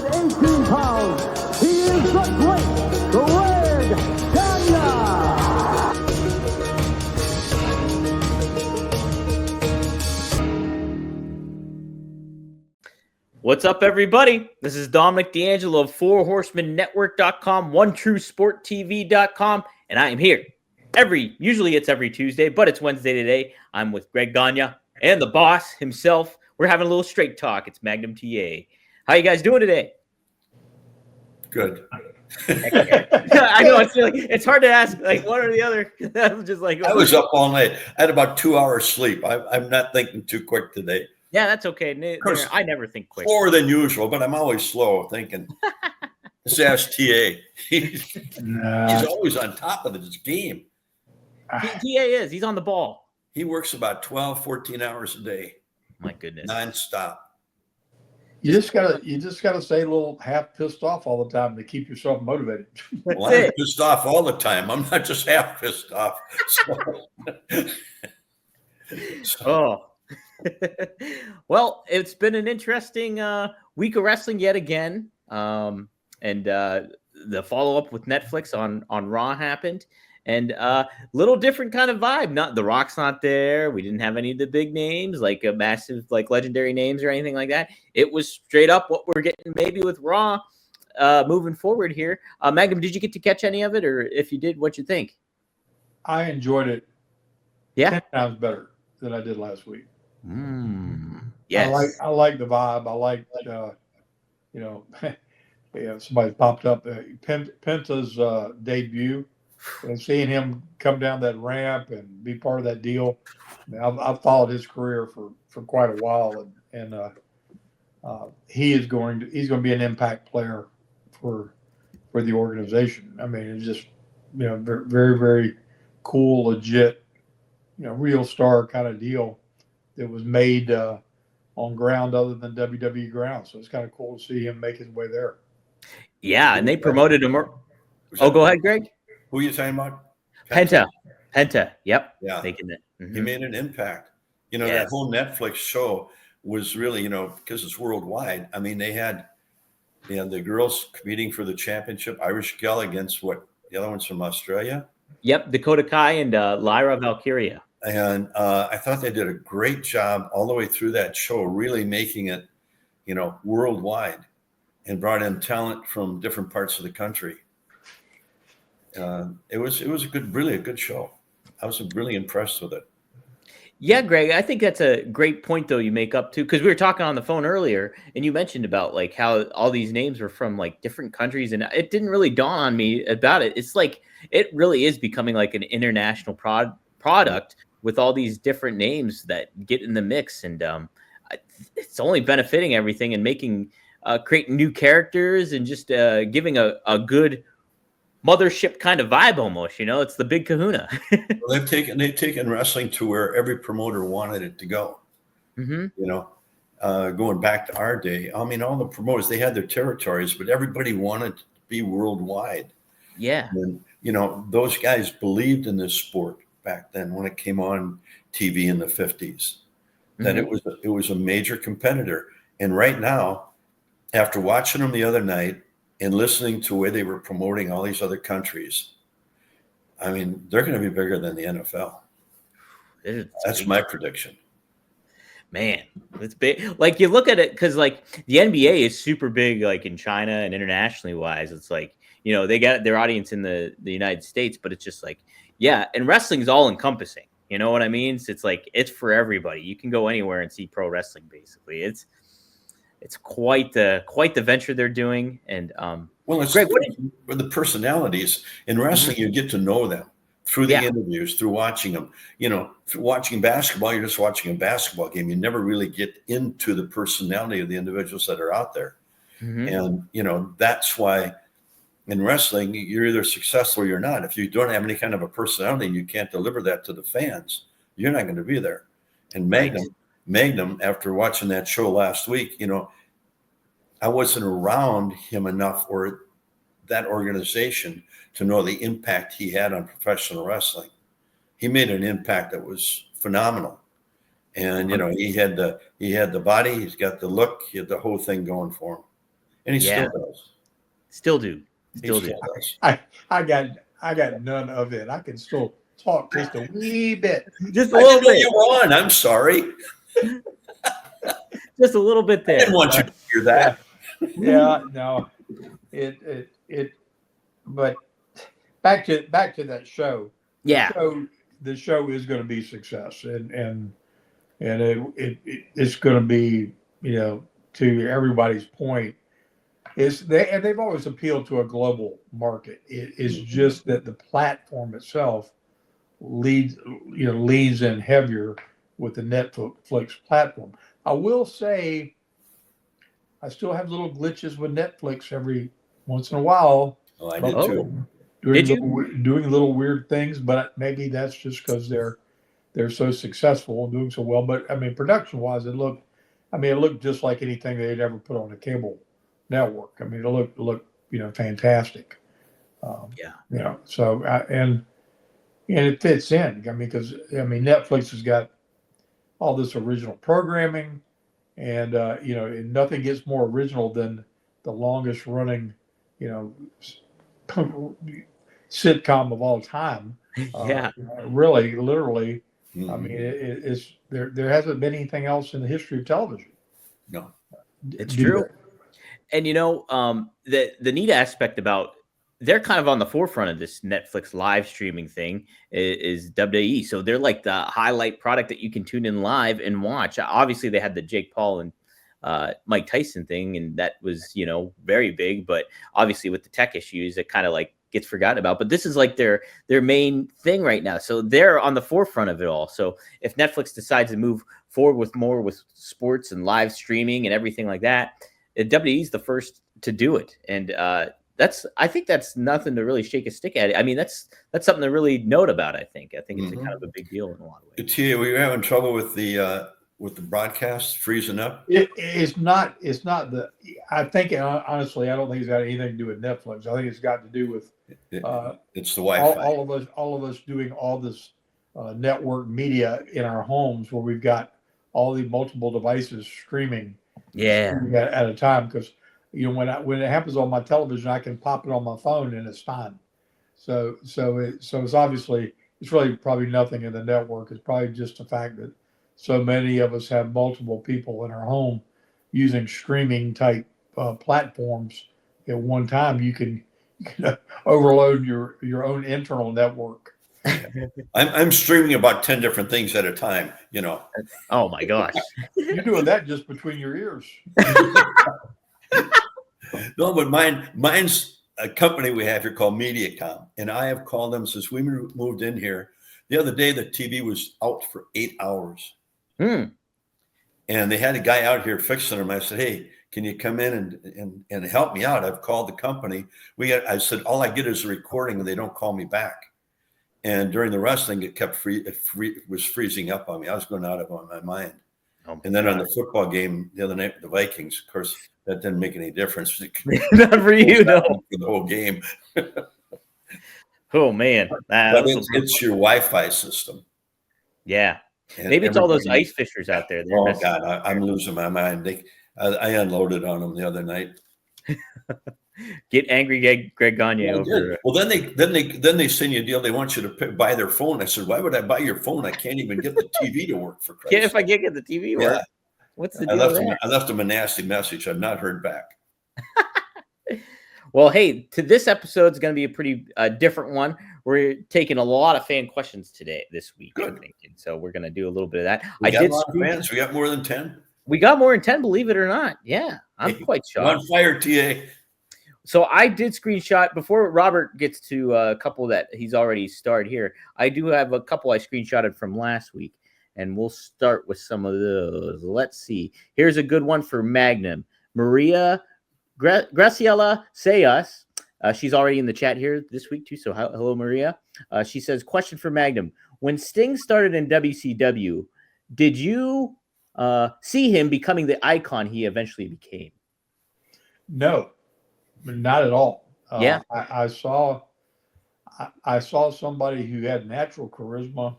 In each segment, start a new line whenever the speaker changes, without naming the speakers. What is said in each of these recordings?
218 pounds, he is the great Greg Gagne.
What's up, everybody? This is Dominic D'Angelo of FourHorsemenNetwork.com, OneTrueSportTV.com, and I am here usually it's every Tuesday, but it's Wednesday today. I'm with Greg Gagne and the boss himself. We're having a little straight talk. It's Magnum TA. How you guys doing today?
Good.
I know it's hard to ask like one or the other. I'm just like,
I was up all night. I had about 2 hours sleep. I'm not thinking too quick today.
Yeah, that's okay. I never think quick.
Slower than usual, but I'm always slow thinking. Just ask TA. He's always on top of his game.
TA is. He's on the ball.
He works about 12, 14 hours a day.
My goodness.
Nonstop.
You just gotta stay a little half pissed off all the time to keep yourself motivated.
Well, I'm pissed off all the time. I'm not just half pissed off.
Oh. Well, it's been an interesting week of wrestling yet again. And the follow-up with Netflix on Raw happened. And little different kind of vibe. Not The Rock's not there. We didn't have any of the big names, like a massive, like legendary names or anything like that. It was straight up what we're getting maybe with Raw moving forward here. Magnum, did you get to catch any of it? Or if you did, what'd you think?
I enjoyed it
10
times better than I did last week.
Yes.
I like the vibe. I like, somebody popped up. Penta's debut. And seeing him come down that ramp and be part of that deal, I've followed his career for quite a while, and he's going to be an impact player for the organization. I mean, it's just very, very cool, legit, real star kind of deal that was made on ground other than WWE ground. So it's kind of cool to see him make his way there.
Yeah, and they promoted him. Oh, go ahead, Greg.
Who are you talking about?
Penta. Yep.
Yeah.
Making it.
He made an impact. That whole Netflix show was really, because it's worldwide. I mean, they had the girls competing for the championship, Irish Gal against the other one's from Australia?
Yep, Dakota Kai and Lyra Valkyria.
And I thought they did a great job all the way through that show, really making it, worldwide, and brought in talent from different parts of the country. It was really a good show. I was really impressed with it.
Yeah, Greg, I think that's a great point though you make up too, because we were talking on the phone earlier and you mentioned about like how all these names were from like different countries, and it didn't really dawn on me about it. It's like it really is becoming like an international product with all these different names that get in the mix, and it's only benefiting everything and making creating new characters and just giving a good mothership kind of vibe almost. It's the big kahuna.
Well, they've taken wrestling to where every promoter wanted it to go. Going back to our day, I mean, all the promoters, they had their territories, but everybody wanted to be worldwide.
Yeah.
And those guys believed in this sport back then when it came on TV in the 50s, that it was a major competitor. And right now, after watching them the other night and listening to the way they were promoting all these other countries, I mean, they're going to be bigger than the NFL. That's my prediction.
Man, it's big. Like you look at it, because like the NBA is super big, like in China and internationally wise. It's like, they got their audience in the United States, but it's just like, yeah. And wrestling is all encompassing. You know what I mean? So it's like, it's for everybody. You can go anywhere and see pro wrestling. Basically, it's quite the venture they're doing. And
well, it's great for the personalities in wrestling. You get to know them through the interviews, through watching them. Through watching basketball, you're just watching a basketball game. You never really get into the personality of the individuals that are out there. And that's why in wrestling you're either successful or you're not. If you don't have any kind of a personality and you can't deliver that to the fans, you're not going to be there. And Magnum, after watching that show last week, I wasn't around him enough or that organization to know the impact he had on professional wrestling. He made an impact that was phenomenal. And, he had the body, he's got the look, he had the whole thing going for him. and he
Yeah.
still does.
Still do.
He
Still do.
does.
I got none of it. I can still talk just a wee bit.
Just a
I
little
didn't know
bit.
you were on. I'm sorry.
Just a little bit
I
there.
didn't want you to hear that.
Yeah, no, it. But back to that show.
Yeah.
The show is going to be success, and it's going to be, to everybody's point, they've always appealed to a global market. It's just that the platform itself leads in heavier with the Netflix platform. I will say, I still have little glitches with Netflix every once in a while.
Oh, I did too.
Doing little weird things, but maybe that's just because they're so successful and doing so well. But I mean, production wise, it looked just like anything they'd ever put on a cable network. I mean, it looked fantastic. So and it fits in. I mean, because Netflix has got all this original programming, and and nothing gets more original than the longest running, sitcom of all time.
Yeah.
Really, literally.
Mhm.
I mean, it's there hasn't been anything else in the history of television.
No.
It's true. And the neat aspect about, they're kind of on the forefront of this Netflix live streaming thing is WWE. So they're like the highlight product that you can tune in live and watch. Obviously, they had the Jake Paul and Mike Tyson thing, and that was very big. But obviously, with the tech issues, it kind of like gets forgotten about. But this is like their main thing right now. So they're on the forefront of it all. So if Netflix decides to move forward with more with sports and live streaming and everything like that, WWE is the first to do it, and I think that's nothing to really shake a stick at. I mean, that's something to really note about. I think it's a kind of a big deal in a lot of ways.
Tia, were you having trouble with the broadcast freezing up?
It's not the. I think honestly, I don't think it's got anything to do with Netflix. I think it's got to do with
it's the Wi-Fi.
all of us doing all this network media in our homes, where we've got all the multiple devices streaming. At a time, because when it happens on my television, I can pop it on my phone and it's fine. So it's obviously, it's really probably nothing in the network. It's probably just the fact that so many of us have multiple people in our home using streaming type platforms at one time. You can overload your own internal network.
I'm streaming about 10 different things at a time,
Oh my gosh.
You're doing that just between your ears.
No, but mine's a company we have here called MediaCom, and I have called them since we moved in here. The other day, the TV was out for 8 hours. And they had a guy out here fixing them. I said, hey, can you come in and help me out? I've called the company. I said, all I get is a recording and they don't call me back. And during the wrestling, it was freezing up on me. I was going out of my mind. And then on the football game the other night with the Vikings, of course, that didn't make any difference.
Not for you, no.
For the whole game.
Oh man,
But it's your Wi-Fi system.
Yeah.
And
maybe it's all those ice fishers out there.
Oh God, I'm losing my mind. I unloaded on them the other night.
Get angry, Greg Gagne over.
Well, then they send you a deal. They want you to buy their phone. I said, why would I buy your phone? I can't even get the TV to work for Christ's sake.
If I can't get the TV to work, what's the deal?
I left them a nasty message. I've not heard back.
Well, hey, this episode is going to be a pretty different one. We're taking a lot of fan questions this week, I think. And so we're going to do a little bit of that.
We got a lot of fans. We got more than 10.
We got more than 10, believe it or not. Yeah, I'm quite shocked.
On fire, TA.
So I did screenshot, before Robert gets to a couple that he's already starred here, I do have a couple I screenshotted from last week, and we'll start with some of those. Let's see. Here's a good one for Magnum. Maria Graciela Sayas. She's already in the chat here this week too, so hello, Maria. She says, question for Magnum. When Sting started in WCW, did you see him becoming the icon he eventually became?
No. Not at all.
Yeah,
I saw somebody who had natural charisma,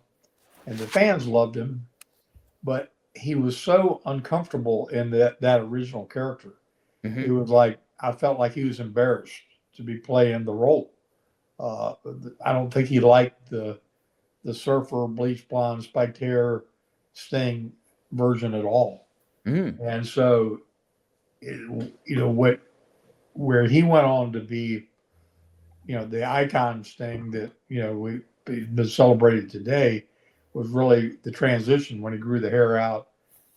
and the fans loved him, but he was so uncomfortable in that original character.
Mm-hmm.
It was like I felt like he was embarrassed to be playing the role. I don't think he liked the surfer, bleach blonde, spiked hair Sting version at all.
Mm.
And so, where he went on to be, the icon Sting that, we've been celebrated today was really the transition when he grew the hair out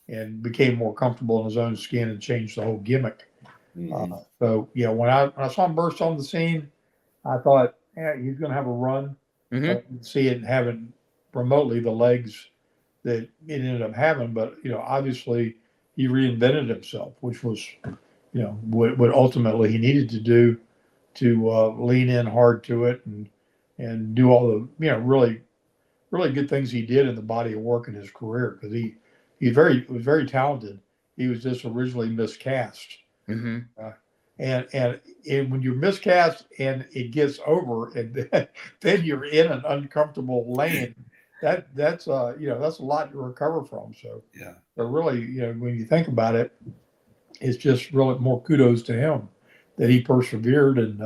and became more comfortable in his own skin and changed the whole gimmick. When I saw him burst on the scene, I thought, yeah, he's going to have a run.
Mm-hmm.
But I didn't see it having remotely the legs that it ended up having. But, obviously he reinvented himself, which was, what ultimately he needed to do to lean in hard to it and do all the, really, really good things he did in the body of work in his career, because he was very talented. He was just originally miscast.
Mm-hmm.
And when you're miscast and it gets over, and then you're in an uncomfortable lane, that's a lot to recover from. So
yeah,
but really, when you think about it, it's just really more kudos to him that he persevered and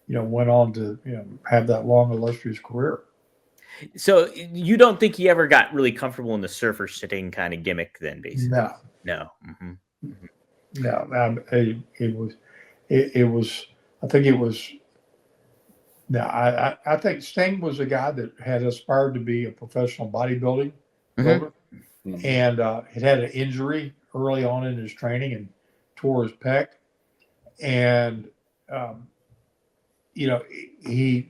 went on to have that long illustrious career.
So you don't think he ever got really comfortable in the surfer sitting kind of gimmick then, basically? No. Mm-hmm. Mm-hmm.
No, it was. I think it was. No, I think Sting was a guy that had aspired to be a professional bodybuilding builder, and had an injury early on in his training and tore his pec, and it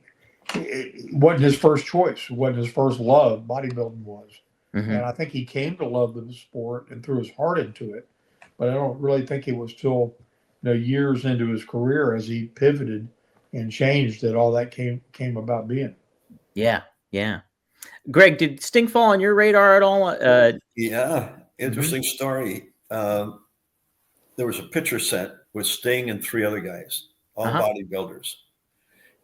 wasn't his first choice. It wasn't his first love. Bodybuilding was, and I think he came to love the sport and threw his heart into it. But I don't really think it was till years into his career, as he pivoted and changed, that all that came about being.
Yeah. Greg, did Sting fall on your radar at all?
Yeah, interesting story. There was a picture set with Sting and 3 other guys, all bodybuilders,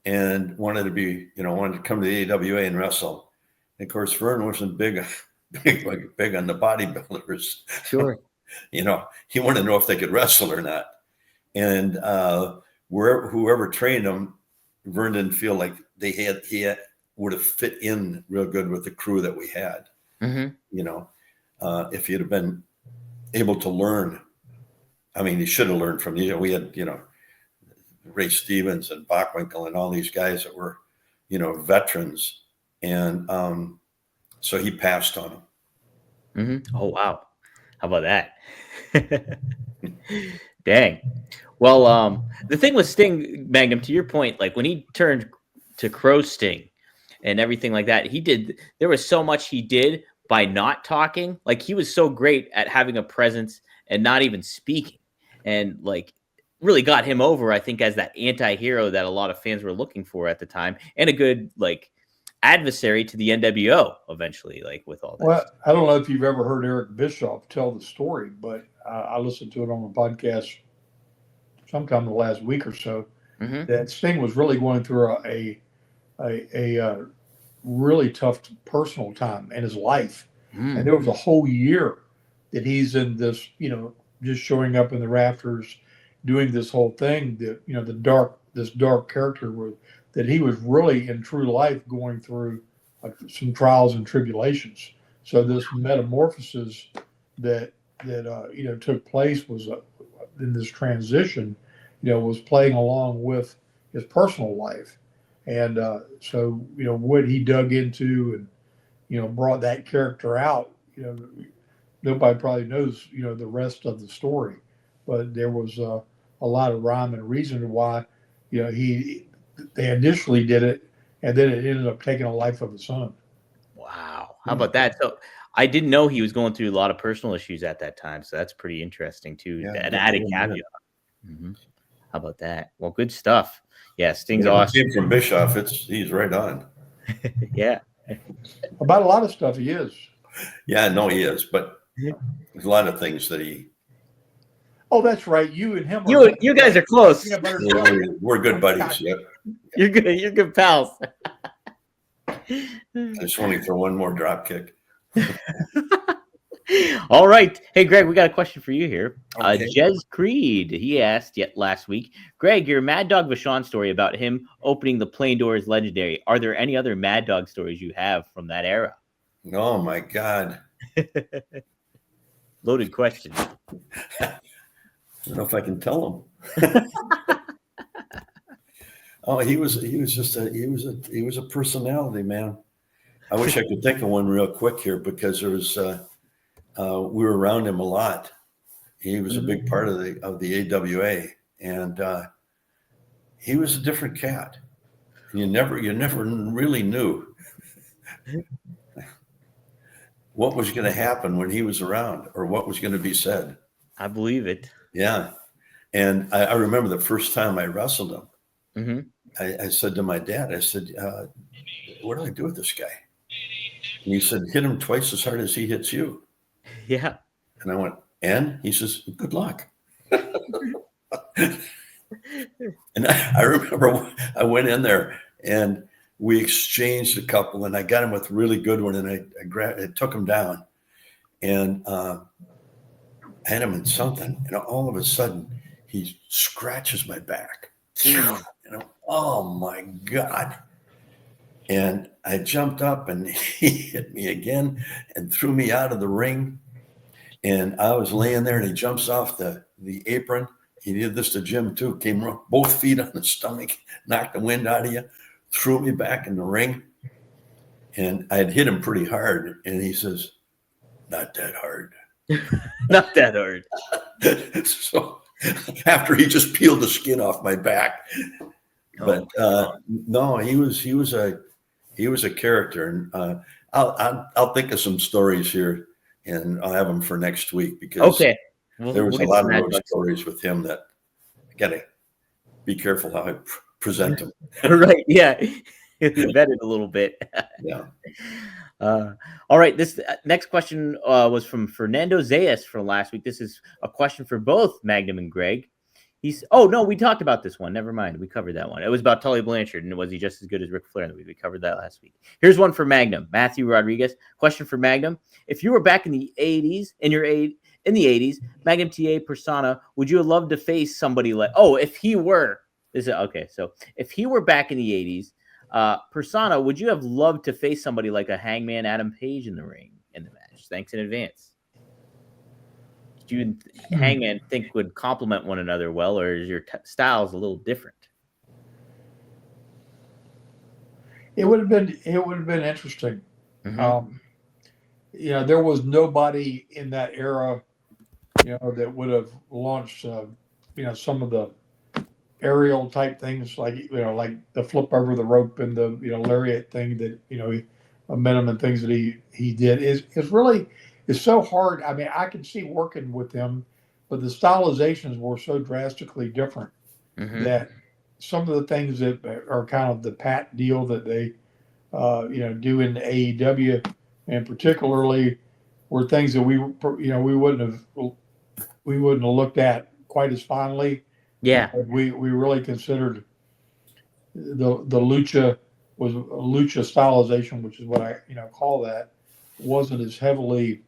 and wanted to come to the AWA and wrestle. And of course, Vern wasn't big on the bodybuilders.
Sure.
He wanted to know if they could wrestle or not. And whoever trained them, Vern didn't feel like he would have fit in real good with the crew that we had. If he'd have been able to learn. I mean, he should have learned from we had, Ray Stevens and Bockwinkel and all these guys that were, veterans. And so he passed on them.
Mm-hmm. Oh, wow. How about that? Dang. Well, the thing with Sting, Magnum, to your point, like when he turned to Crow Sting and everything like that, there was so much he did by not talking. Like he was so great at having a presence and not even speaking, and like really got him over, I think, as that anti-hero that a lot of fans were looking for at the time, and a good like adversary to the NWO eventually, like with all that.
Well, I don't know if you've ever heard Eric Bischoff tell the story, but I listened to it on a podcast sometime in the last week or so, that Sting was really going through a really tough personal time in his life. And there was a whole year that he's in this, just showing up in the rafters, doing this whole thing that, this dark character that he was really in true life going through some trials and tribulations. So this metamorphosis that took place was in this transition, was playing along with his personal life. And so, what he dug into and, brought that character out, nobody probably knows, the rest of the story, but there was a lot of rhyme and reason why, they initially did it, and then it ended up taking a life of its own.
Wow. How about that? So I didn't know he was going through a lot of personal issues at that time. So that's pretty interesting too.
Yeah,
an added caveat. How about that? Well, good stuff. Yeah, Sting's awesome.
Came from Bischoff. He's right on.
Yeah.
About a lot of stuff he is.
Yeah, no, he is. But there's a lot of things that he.
Oh, that's right. You and him.
You guys are close.
We're good buddies. Yep.
You're good. You're good pals.
I just want to throw one more drop kick.
All right. Hey, Greg, we got a question for you here.
Okay.
Jez Creed, he asked last week, Greg, your Mad Dog Vachon story about him opening the plane door is legendary. Are there any other Mad Dog stories you have from that era?
Oh my God.
Loaded question.
I don't know if I can tell him. Oh, he was a personality, man. I wish I could think of one real quick here because there was we were around him a lot. He was a big part of the AWA, and he was a different cat. You never really knew what was going to happen when he was around or what was going to be said.
I believe it.
Yeah, and I remember the first time I wrestled him.
Mm-hmm.
I said to my dad, I said, "What do I do with this guy?" And he said, "Hit him twice as hard as he hits you."
Yeah.
And I went, and he says, "Good luck." And I remember I went in there and we exchanged a couple, and I got him with a really good one, and I took him down, and I had him in something, and all of a sudden he scratches my back. Oh my God. And I jumped up and he hit me again and threw me out of the ring. And I was laying there and he jumps off the apron. He did this to Jim too, came both feet on the stomach, knocked the wind out of you, threw me back in the ring. And I had hit him pretty hard. And he says, "Not that hard."
Not that hard.
So after he just peeled the skin off my back. But no, he was a character. And I'll think of some stories here and I'll have them for next week because there was a lot of those stories with him that I gotta be careful how I present them.
Right. Yeah. Vetted a little bit.
Yeah.
All right. This next question was from Fernando Zayas from last week. This is a question for both Magnum and Greg. We talked about this one. Never mind. We covered that one. It was about Tully Blanchard, and was he just as good as Ric Flair? We covered that last week. Here's one for Magnum. Matthew Rodriguez. Question for Magnum. If you were back in the 80s, in the 80s, Magnum TA persona, would you have loved to face somebody like, if he were back in the 80s, persona, would you have loved to face somebody like a Hangman Adam Page in the ring in the match? Thanks in advance. Do you and Hangman think would complement one another well, or is your styles a little different?
It would have been interesting.
Mm-hmm.
There was nobody in that era, that would have launched, some of the aerial type things like the flip over the rope and the lariat thing that minimum things that he did is really. It's so hard. I mean, I can see working with him, but the stylizations were so drastically different that some of the things that are kind of the pat deal that they, do in AEW, and particularly were things that we wouldn't have looked at quite as fondly.
Yeah,
we really considered the lucha was a lucha stylization, which is what I call that, wasn't as heavily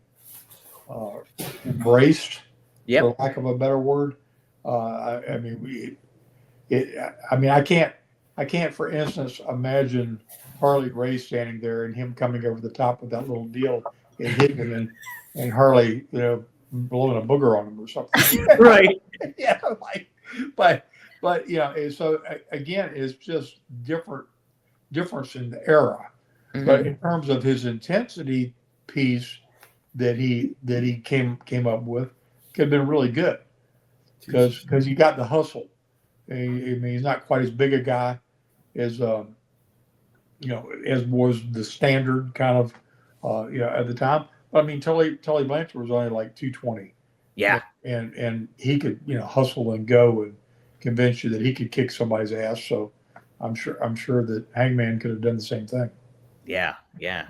embraced, for lack of a better word. I can't, for instance, imagine Harley Race standing there and him coming over the top of that little deal and hitting him and Harley, blowing a booger on him or something.
Right.
Yeah, but so again, it's just difference in the era. But in terms of his intensity piece that he came up with, could have been really good because you got the hustle. I mean, he's not quite as big a guy as as was the standard kind of at the time. But I mean, Tully Blanchard was only like 220.
Yeah,
and he could hustle and go and convince you that he could kick somebody's ass. So I'm sure that Hangman could have done the same thing.
Yeah. I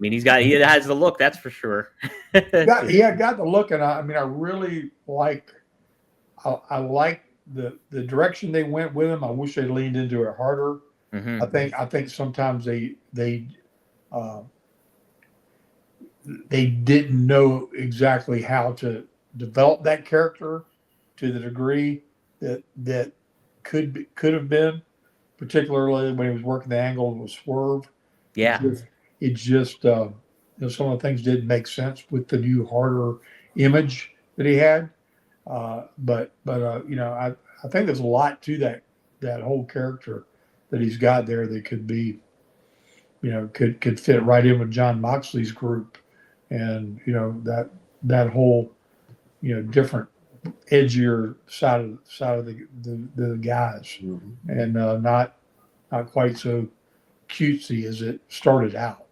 mean, he has the look, that's for sure.
Got the look, and I really like. I like the direction they went with him. I wish they leaned into it harder. I think sometimes they they didn't know exactly how to develop that character to the degree that could have been, particularly when he was working the angle with Swerve.
Yeah.
It just some of the things didn't make sense with the new harder image that he had. But I think there's a lot to that whole character that he's got there that could be, could fit right in with John Moxley's group, and that whole different edgier side of the guys,
Mm-hmm.
and not quite so cutesy as it started out.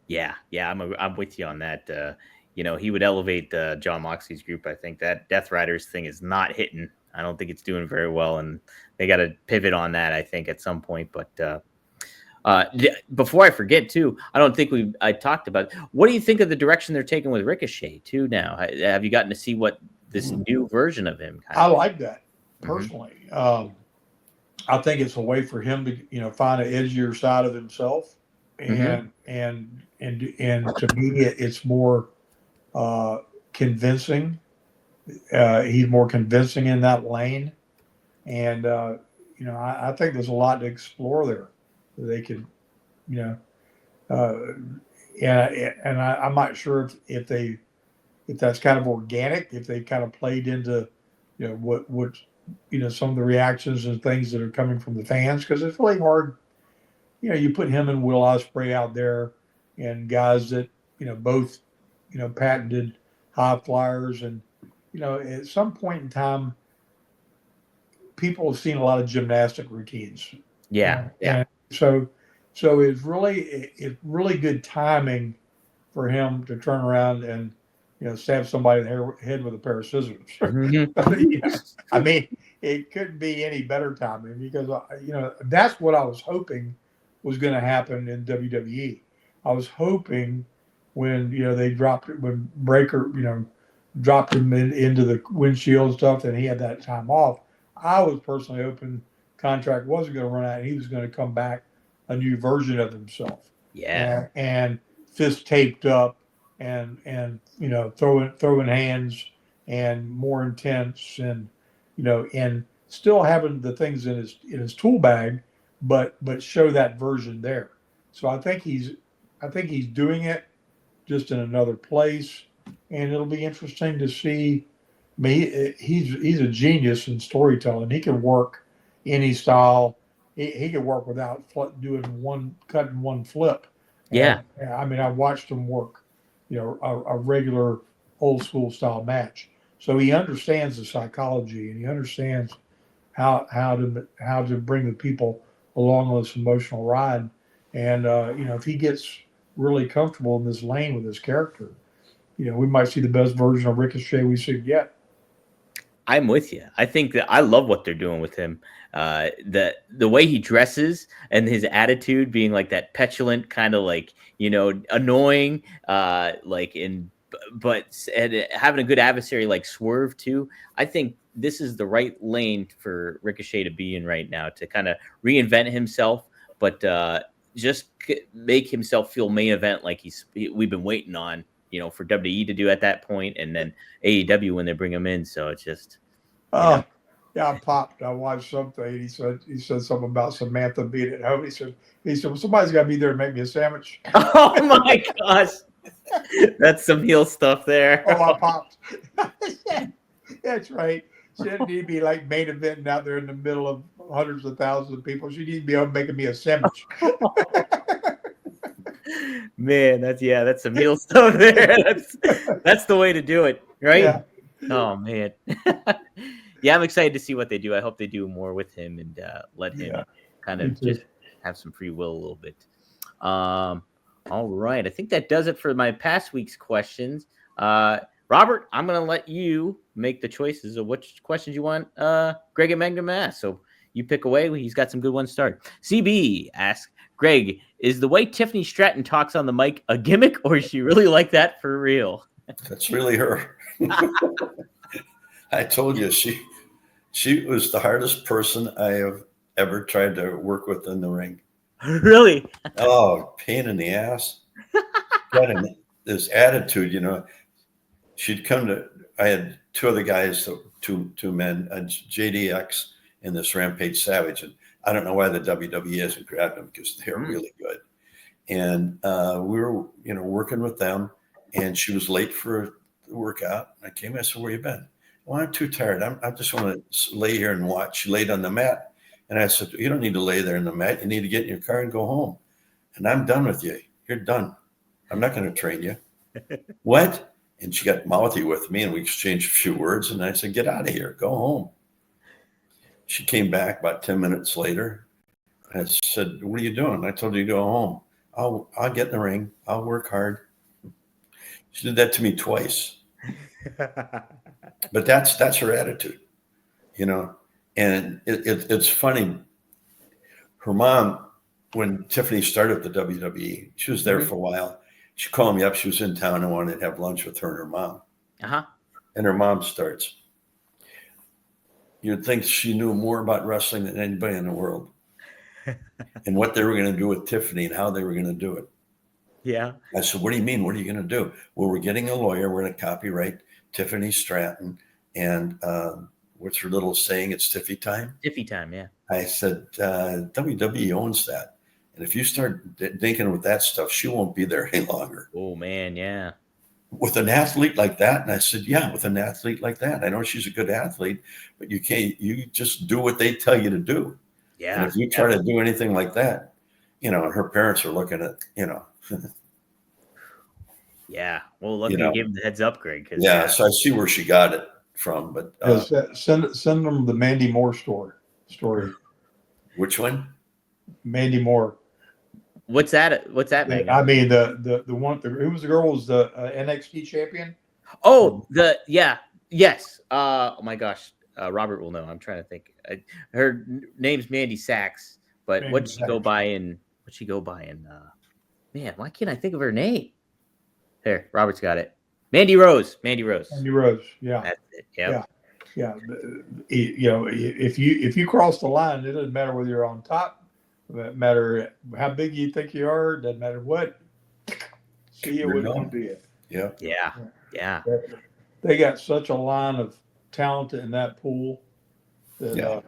Yeah, I'm with you on that. He would elevate John Moxley's group. I think that Death Riders thing is not hitting. I don't think it's doing very well, and they got to pivot on that, I think, at some point. But before I forget, too, I don't think I talked about. What do you think of the direction they're taking with Ricochet, too? Now, have you gotten to see what this new version of him?
I like that personally. Mm-hmm. I think it's a way for him to find an edgier side of himself, and to me it's more convincing. He's more convincing in that lane, and I think there's a lot to explore there. They could, and I'm not sure if that's kind of organic, if they kind of played into what some of the reactions and things that are coming from the fans, because it's really hard. You put him and Will Ospreay out there, and guys that both patented high flyers, and at some point in time, people have seen a lot of gymnastic routines.
Yeah.
And so it's really good timing for him to turn around and stab somebody in the head with a pair of scissors. I mean, it couldn't be any better timing, because that's what I was hoping was going to happen in WWE. I was hoping when when Breaker dropped him into the windshield and stuff, and he had that time off. I was personally hoping contract wasn't going to run out, and he was going to come back a new version of himself.
Yeah,
and fist taped up, and throwing hands, and more intense, and and still having the things in his tool bag, but show that version there. So I think he's doing it just in another place, and it'll be interesting to see. I mean, he's a genius in storytelling. He can work any style. He can work without doing cutting one flip.
Yeah.
And, I mean, I watched him work, a regular old school style match. So he understands the psychology, and he understands how to bring the people along on this emotional ride. And if he gets really comfortable in this lane with his character, we might see the best version of Ricochet we should get.
I'm with you. I think that I love what they're doing with him. The way he dresses and his attitude being like that petulant kind of annoying, but having a good adversary like Swerve too. I think this is the right lane for Ricochet to be in right now, to kind of reinvent himself, but just make himself feel main event like we've been waiting on, for WWE to do at that point, and then AEW when they bring him in. So it's just,
yeah, I popped. I watched something. He said something about Samantha being at home. He said, well, somebody's got to be there to make me a sandwich.
Oh my gosh, that's some heel stuff there.
Oh, I popped. That's right. She didn't need to be like main eventing out there in the middle of hundreds of thousands of people. She needs to be able to making me a sandwich.
Man, that's some heel stuff there. That's the way to do it, right?
Yeah.
Oh man. Yeah, I'm excited to see what they do. I hope they do more with him and let him kind of just have some free will a little bit. All right. I think that does it for my past week's questions. Robert, I'm going to let you make the choices of which questions you want Greg and Magnum to ask. So you pick away. He's got some good ones started. CB asks, Greg, is the way Tiffany Stratton talks on the mic a gimmick, or is she really like that for real?
That's really her. I told you, she was the hardest person I have ever tried to work with in the ring.
Really?
Oh, pain in the ass. this attitude, you know. She'd come to. I had two other guys, two men, JDX and this Rampage Savage, and I don't know why the WWE hasn't grabbed them because they're really good. And we were, you know, working with them, and she was late for the workout. I came. I said, "Where you been?" "Well, I'm too tired. I just want to lay here and watch." She laid on the mat, and I said, "You don't need to lay there in the mat. You need to get in your car and go home. And I'm done with you. You're done. I'm not going to train you." "What?" And she got mouthy with me, and we exchanged a few words. And I said, "Get out of here. Go home." She came back about 10 minutes later. I said, "What are you doing?" "I told you to go home." I'll get in the ring. I'll work hard." She did that to me twice. But that's her attitude, you know. And it's funny. Her mom, when Tiffany started the WWE, she was there for a while. She called me up. She was in town and wanted to have lunch with her and her mom. And her mom starts, "You'd think she knew more about wrestling than anybody in the world." And what they were going to do with Tiffany and how they were going to do it.
Yeah.
I said, "What do you mean? What are you going to do?" "Well, we're getting a lawyer. We're going to copyright Tiffany Stratton. And what's her little saying? It's Tiffy time."
Tiffy time, yeah.
I said, WWE owns that. And if you start thinking with that stuff, she won't be there any longer.
Oh, man, yeah.
With an athlete like that. And I said, yeah, with an athlete like that. I know she's a good athlete, but you just do what they tell you to do.
Yeah.
And if you try to do anything like that, you know, and her parents are looking at, you know.
Yeah. Well, lucky
you
you gave them the heads up, Greg.
Yeah. So I see where she got it from, but
send them the Mandy Moore story.
Which one?
Mandy Moore.
What's that? What's that, Megan?
I mean, the one. Who was the girl? Was the NXT champion?
Oh, yes. Oh my gosh, Robert will know. I'm trying to think. Her name's Mandy Sachs, but what'd she go by in? Man, why can't I think of her name? There, Robert's got it. Mandy Rose.
Mandy Rose. Yeah.
That's it. Yep.
Yeah. You know, if you cross the line, it doesn't matter whether you're on top. It doesn't matter how big you think you are. It doesn't matter what. See you when you be it.
Yeah.
They got such a line of talent in that pool that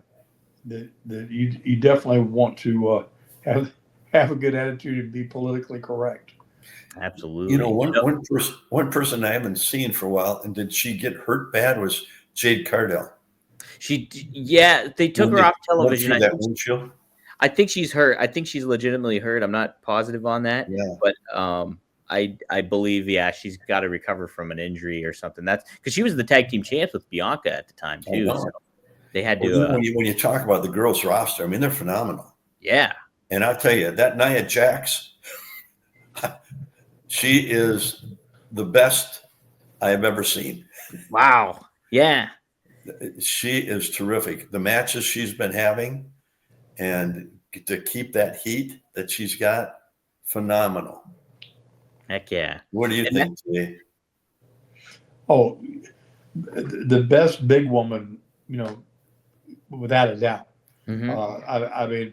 that you definitely want to have a good attitude and be politically correct.
Absolutely.
You know, one person I haven't seen for a while, and did she get hurt bad, was Jade Cardell.
They took her off television. I think she's hurt. I think she's legitimately hurt. I'm not positive on that.
Yeah.
But I believe, she's got to recover from an injury or something. That's because she was the tag team champs with Bianca at the time too. So they had to.
When you talk about the girls roster, I mean, they're phenomenal.
Yeah.
And I'll tell you, that Nia Jax, she is the best I have ever seen.
Wow. Yeah.
She is terrific. The matches she's been having, and to keep that heat that she's got, phenomenal.
Heck yeah.
What do you think, Jay?
Oh, the best big woman, you know, without a doubt. I mean,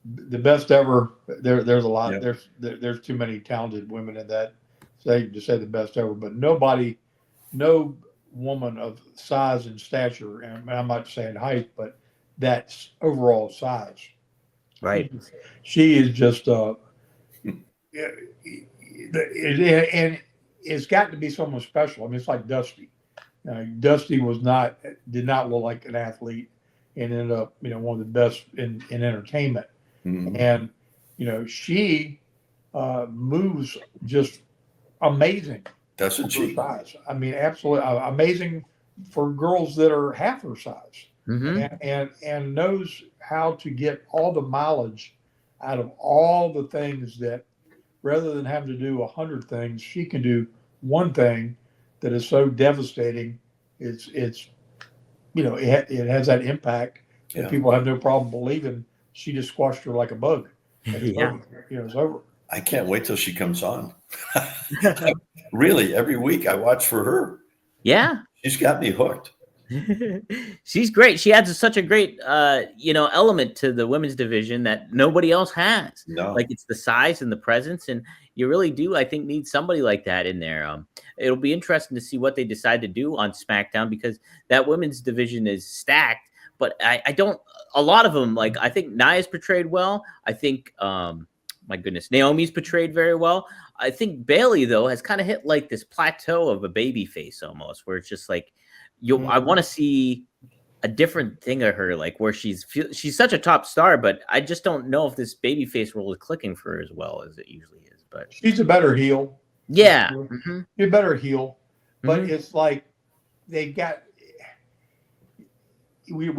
the best ever. There's a lot. Yeah. There's too many talented women in that. To say the best ever, but no woman of size and stature, and I'm not saying height, but that's overall size.
Right.
She is just and it's got to be someone special. I mean, it's like Dusty. Dusty did not look like an athlete, and ended up, you know, one of the best in entertainment. Mm-hmm. And you know, she moves just amazing.
Doesn't she?
Size. I mean, absolutely amazing for girls that are half her size, and knows how to get all the mileage out of all the things that, rather than having to do 100 things, she can do one thing that is so devastating. It's you know, it has that impact that people have no problem believing she just squashed her like a bug. It's over. You know, it's over.
I can't wait till she comes on. Really, every week I watch for her.
Yeah.
She's got me hooked.
She's great. She adds such a great, element to the women's division that nobody else has.
No.
Like it's the size and the presence, and you really do, I think, need somebody like that in there. It'll be interesting to see what they decide to do on SmackDown because that women's division is stacked. But I don't. A lot of them, like I think Nia's portrayed well. I think, my goodness, Naomi's portrayed very well. I think Bailey though has kind of hit like this plateau of a baby face almost, where it's just like. I want to see a different thing of her, like where she's such a top star, but I just don't know if this babyface role is clicking for her as well as it usually is. But
she's a better heel.
Yeah,
You're a better heel, but it's like they got we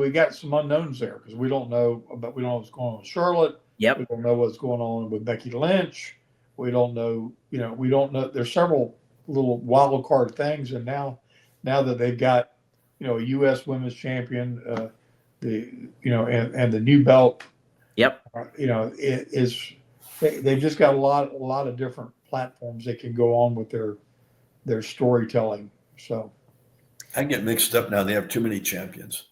got some unknowns there because we don't know what's going on with Charlotte.
Yep.
We don't know what's going on with Becky Lynch. We don't know. We don't know. There's several little wild card things, and now that they've got, a U.S. Women's Champion, and the new belt.
Yep.
It is. They've just got a lot of different platforms they can go on with their storytelling. So
I get mixed up now. They have too many champions.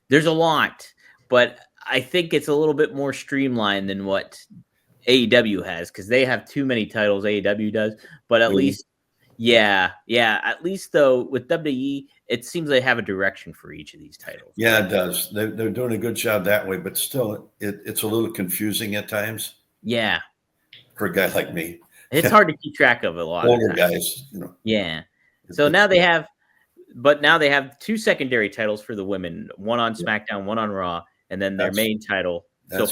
There's a lot, but I think it's a little bit more streamlined than what AEW has because they have too many titles. AEW does, but at least. Yeah. At least though, with WWE, it seems they have a direction for each of these titles.
Yeah, it does. They're doing a good job that way, but still, it's a little confusing at times.
Yeah,
for a guy like me,
it's hard to keep track of a lot.
Older
of
guys,
Yeah. So now they have two secondary titles for the women: one on SmackDown, one on Raw, and then their main title. So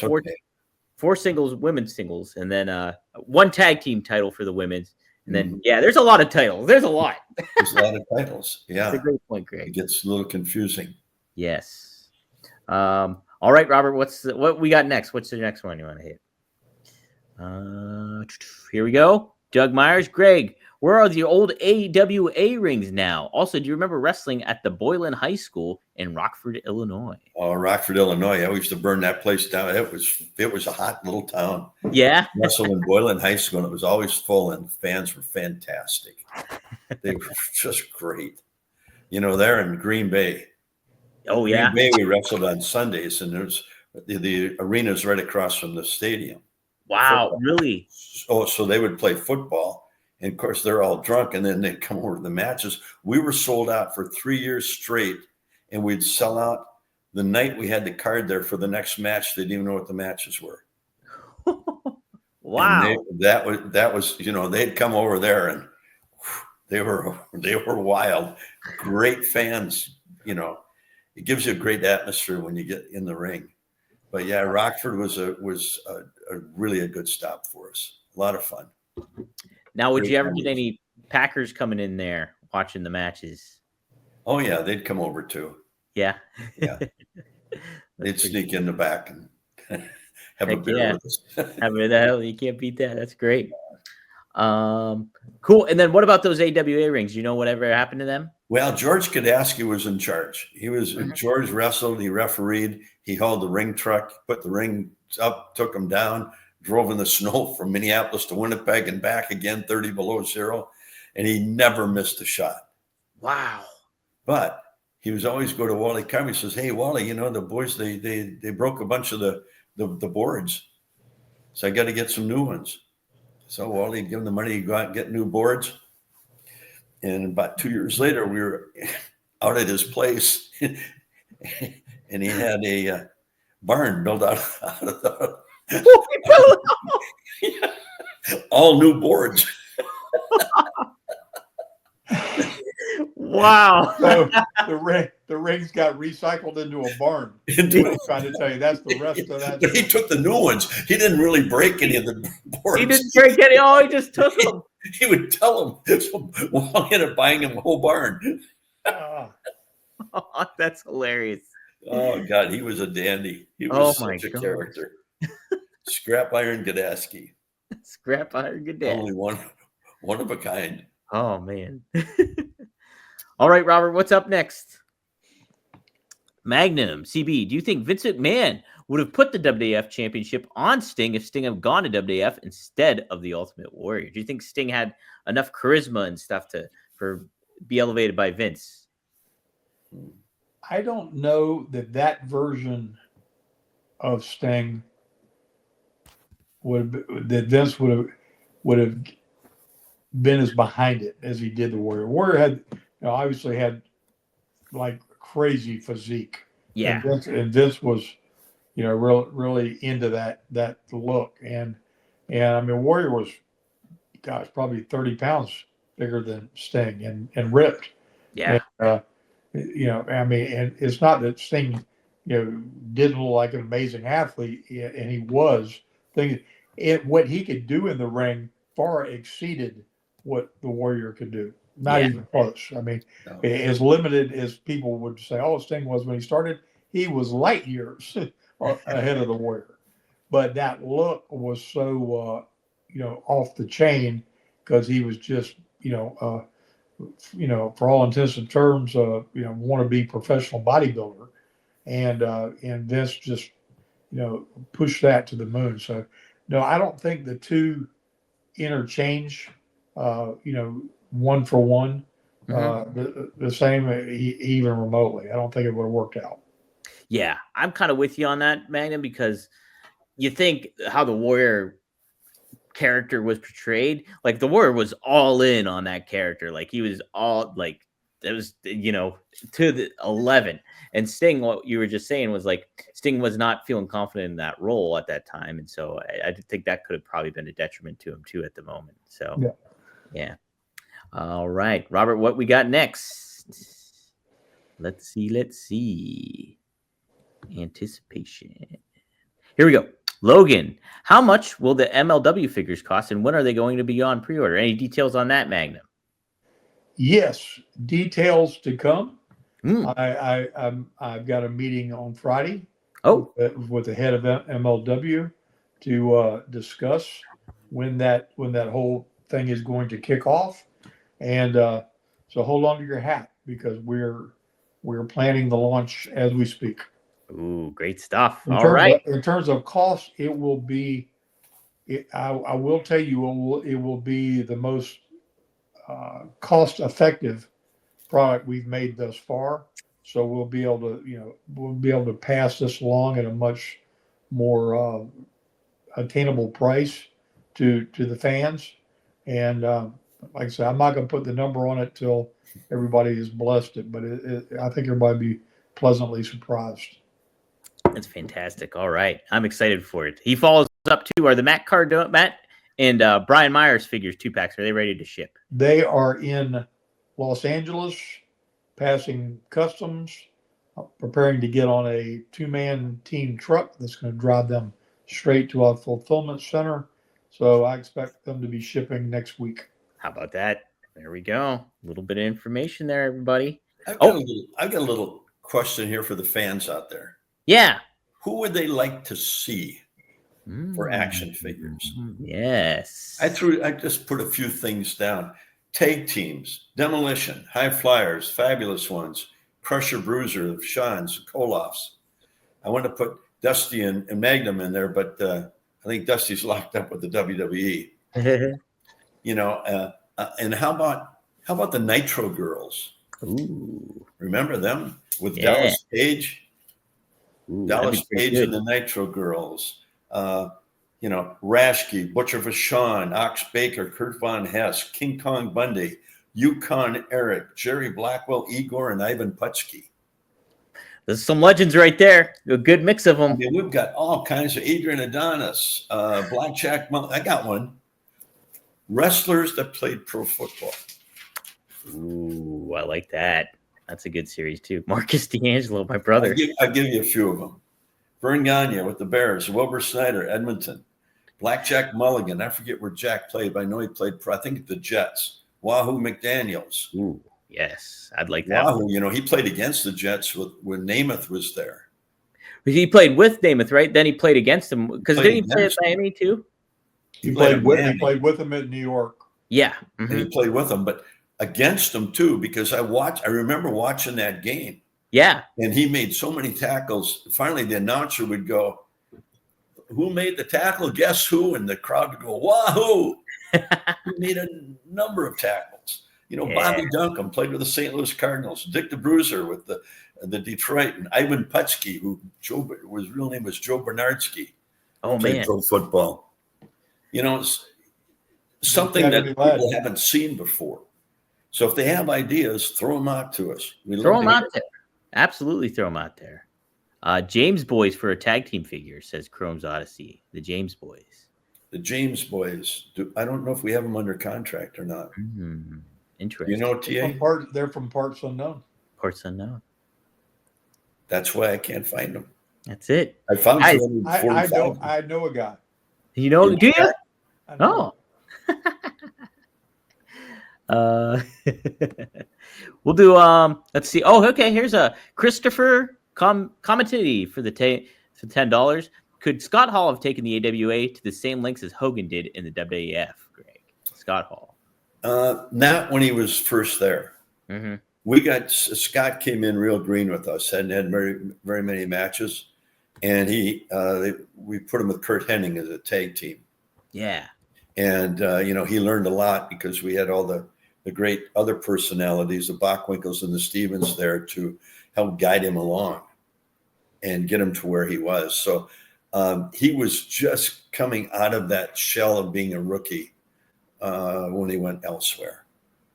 four singles, women's singles, and then one tag team title for the women's. And then, there's a lot of titles. There's a lot.
There's a lot of titles. Yeah.
That's a great point, Greg.
It gets a little confusing.
Yes. All right, Robert, what we got next? What's the next one you want to hit? Here we go. Doug Myers. Greg, where are the old AWA rings now? Also, do you remember wrestling at the Boylan High School in Rockford, Illinois?
Oh, Rockford, Illinois. I used to burn that place down. It was a hot little town.
Yeah.
Wrestled in Boylan High School, and it was always full, and fans were fantastic. They were just great. There in Green Bay.
Oh, yeah.
Green Bay, we wrestled on Sundays, and there's the arena's right across from the stadium.
Wow,
football.
Really?
So they would play football. And of course, they're all drunk, and then they'd come over to the matches. We were sold out for 3 years straight, and we'd sell out the night we had the card there for the next match. They didn't even know what the matches were.
Wow.
And that was they'd come over there, and they were wild. Great fans. It gives you a great atmosphere when you get in the ring. But yeah, Rockford was a really a good stop for us. A lot of fun.
Now, would you ever get any Packers coming in there watching the matches?
Oh, yeah, they'd come over too.
Yeah.
Yeah. They'd sneak in the back and have a beer with us.
You can't beat that. That's great. Cool. And then what about those AWA rings? You know whatever happened to them?
Well, George Kadaski was in charge. George wrestled, he refereed, he hauled the ring truck, put the ring up, took them down, drove in the snow from Minneapolis to Winnipeg and back again, 30 below zero. And he never missed a shot.
Wow.
But he was always go to Wally Carver. He says, "Hey, Wally, the boys, they broke a bunch of the boards. So I got to get some new ones." So Wally give him the money to go out and get new boards. And about 2 years later, we were out at his place and he had a barn built out of the all new boards.
Wow.
So the rings got recycled into a barn. I'm trying to tell you, that's the rest of that.
He took the new ones. He didn't really break any of the boards.
He didn't break any. Oh, he just took them.
He would tell him. So Wally ended up buying him a whole barn.
Oh, that's hilarious.
Oh, God, he was a dandy. He was such a character. Scrap Iron Gadaski.
Scrap Iron Gadaski.
Only one of a kind.
Oh, man. All right, Robert, what's up next? Magnum, CB, do you think Vince McMahon would have put the WWF Championship on Sting if Sting had gone to WWF instead of the Ultimate Warrior? Do you think Sting had enough charisma and stuff to be elevated by Vince?
I don't know that version of Sting that Vince would have been as behind it as he did the Warrior. Warrior had, obviously had like crazy physique,
Yeah.
and Vince was, really into that look, and I mean Warrior was, gosh, probably 30 pounds bigger than Sting and ripped.
Yeah.
And, I mean, and it's not that Sting, didn't look like an amazing athlete, and he was. What he could do in the ring far exceeded what the Warrior could do. Not even close. I mean, as limited as people would say, oh, Sting was when he started, he was light years ahead of the Warrior. But that look was so, off the chain because he was just, for all intents and terms, wannabe professional bodybuilder, and Vince just, pushed that to the moon. So, no, I don't think the two interchange, one for one, the same, even remotely. I don't think it would have worked out.
Yeah, I'm kind of with you on that, Magnum, because you think how the Warrior character was portrayed, like the Warrior was all in on that character, like he was all like it was, to the 11. And Sting, what you were just saying was like Sting was not feeling confident in that role at that time, and so I think that could have probably been a detriment to him too at the moment. So yeah. All right, Robert, what we got next? Let's see. Anticipation. Here we go. Logan, how much will the MLW figures cost, and when are they going to be on pre-order? Any details on that, Magnum?
Yes, details to come. I've got a meeting on Friday. With the head of MLW to discuss when that whole thing is going to kick off, and so hold on to your hat because we're planning the launch as we speak.
Ooh, great stuff.
In terms of cost, it will be. I will tell you, it will be the most cost-effective product we've made thus far. So we'll be able to pass this along at a much more attainable price to the fans. And like I said, I'm not going to put the number on it till everybody has blessed it, but I think everybody will be pleasantly surprised.
That's fantastic. All right, I'm excited for it. He follows up to, are the Matt and Brian Myers figures 2-packs, are they ready to ship?
They are in Los Angeles, passing customs, preparing to get on a 2-man team truck that's going to drive them straight to our fulfillment center. So I expect them to be shipping next week.
How about that? There we go. A little bit of information there, everybody.
I've got a little question here for the fans out there.
Yeah.
Who would they like to see for action figures?
Yes.
I just put a few things down. Tag teams, Demolition, High Flyers, Fabulous Ones, Crusher Bruiser, Sean's, Kolof's. I want to put Dusty and Magnum in there, but I think Dusty's locked up with the WWE. And how about the Nitro Girls?
Ooh.
Remember them with Dallas Page? Dallas Page and the Nitro Girls. Rashke, Butcher Vachon, Ox Baker, Kurt Von Hess, King Kong Bundy, Yukon Eric, Jerry Blackwell, Igor, and Ivan Putski.
There's some legends right there. A good mix of them.
I mean, we've got all kinds of Adrian Adonis, Blackjack. I got one. Wrestlers that played pro football.
Ooh, I like that. That's a good series too. Marcus D'Angelo, my brother.
I'll give you a few of them. Vern Gagne with the Bears, Wilbur Snyder, Edmonton, Blackjack Mulligan. I forget where Jack played, but I know he played I think the Jets. Wahoo McDaniels.
Ooh, yes, I'd like that.
Wahoo, he played against the Jets when Namath was there.
He played with Namath, right? Then he played against him because didn't he play at Miami too?
He played with him at New York.
Yeah,
and he played with him, but against him too, because I remember watching that game.
Yeah. And
he made so many tackles. Finally, the announcer would go, "Who made the tackle? Guess who?" And the crowd would go, "Wahoo!" He made a number of tackles. Bobby Duncan played with the St. Louis Cardinals. Dick the Bruiser with the Detroit, and Ivan Putski, his real name was Joe Bernardsky.
Oh,
played
man.
pro football. It's something that people haven't seen before. So if they have ideas, throw them out to us.
Throw them out there. Absolutely throw them out there. James Boys for a tag team figure, says Chrome's Odyssey. The James Boys.
The James Boys. I don't know if we have them under contract or not.
Mm-hmm. Interesting.
TA?
They're from Parts Unknown.
Parts Unknown.
That's why I can't find them.
That's it.
I found them.
I know a guy.
Do you? Oh. We'll do let's see. Oh, okay. Here's a Christopher Commentity for the $10. Could Scott Hall have taken the AWA to the same lengths as Hogan did in the WAF, Greg? Scott Hall.
Not when he was first there.
Mm-hmm.
Scott came in real green with us, hadn't had very, very many matches, and we put him with Kurt Hennig as a tag team.
Yeah.
And he learned a lot because we had all the great other personalities, the Bachwinkles and the Stevens, there to help guide him along and get him to where he was. So he was just coming out of that shell of being a rookie when he went elsewhere.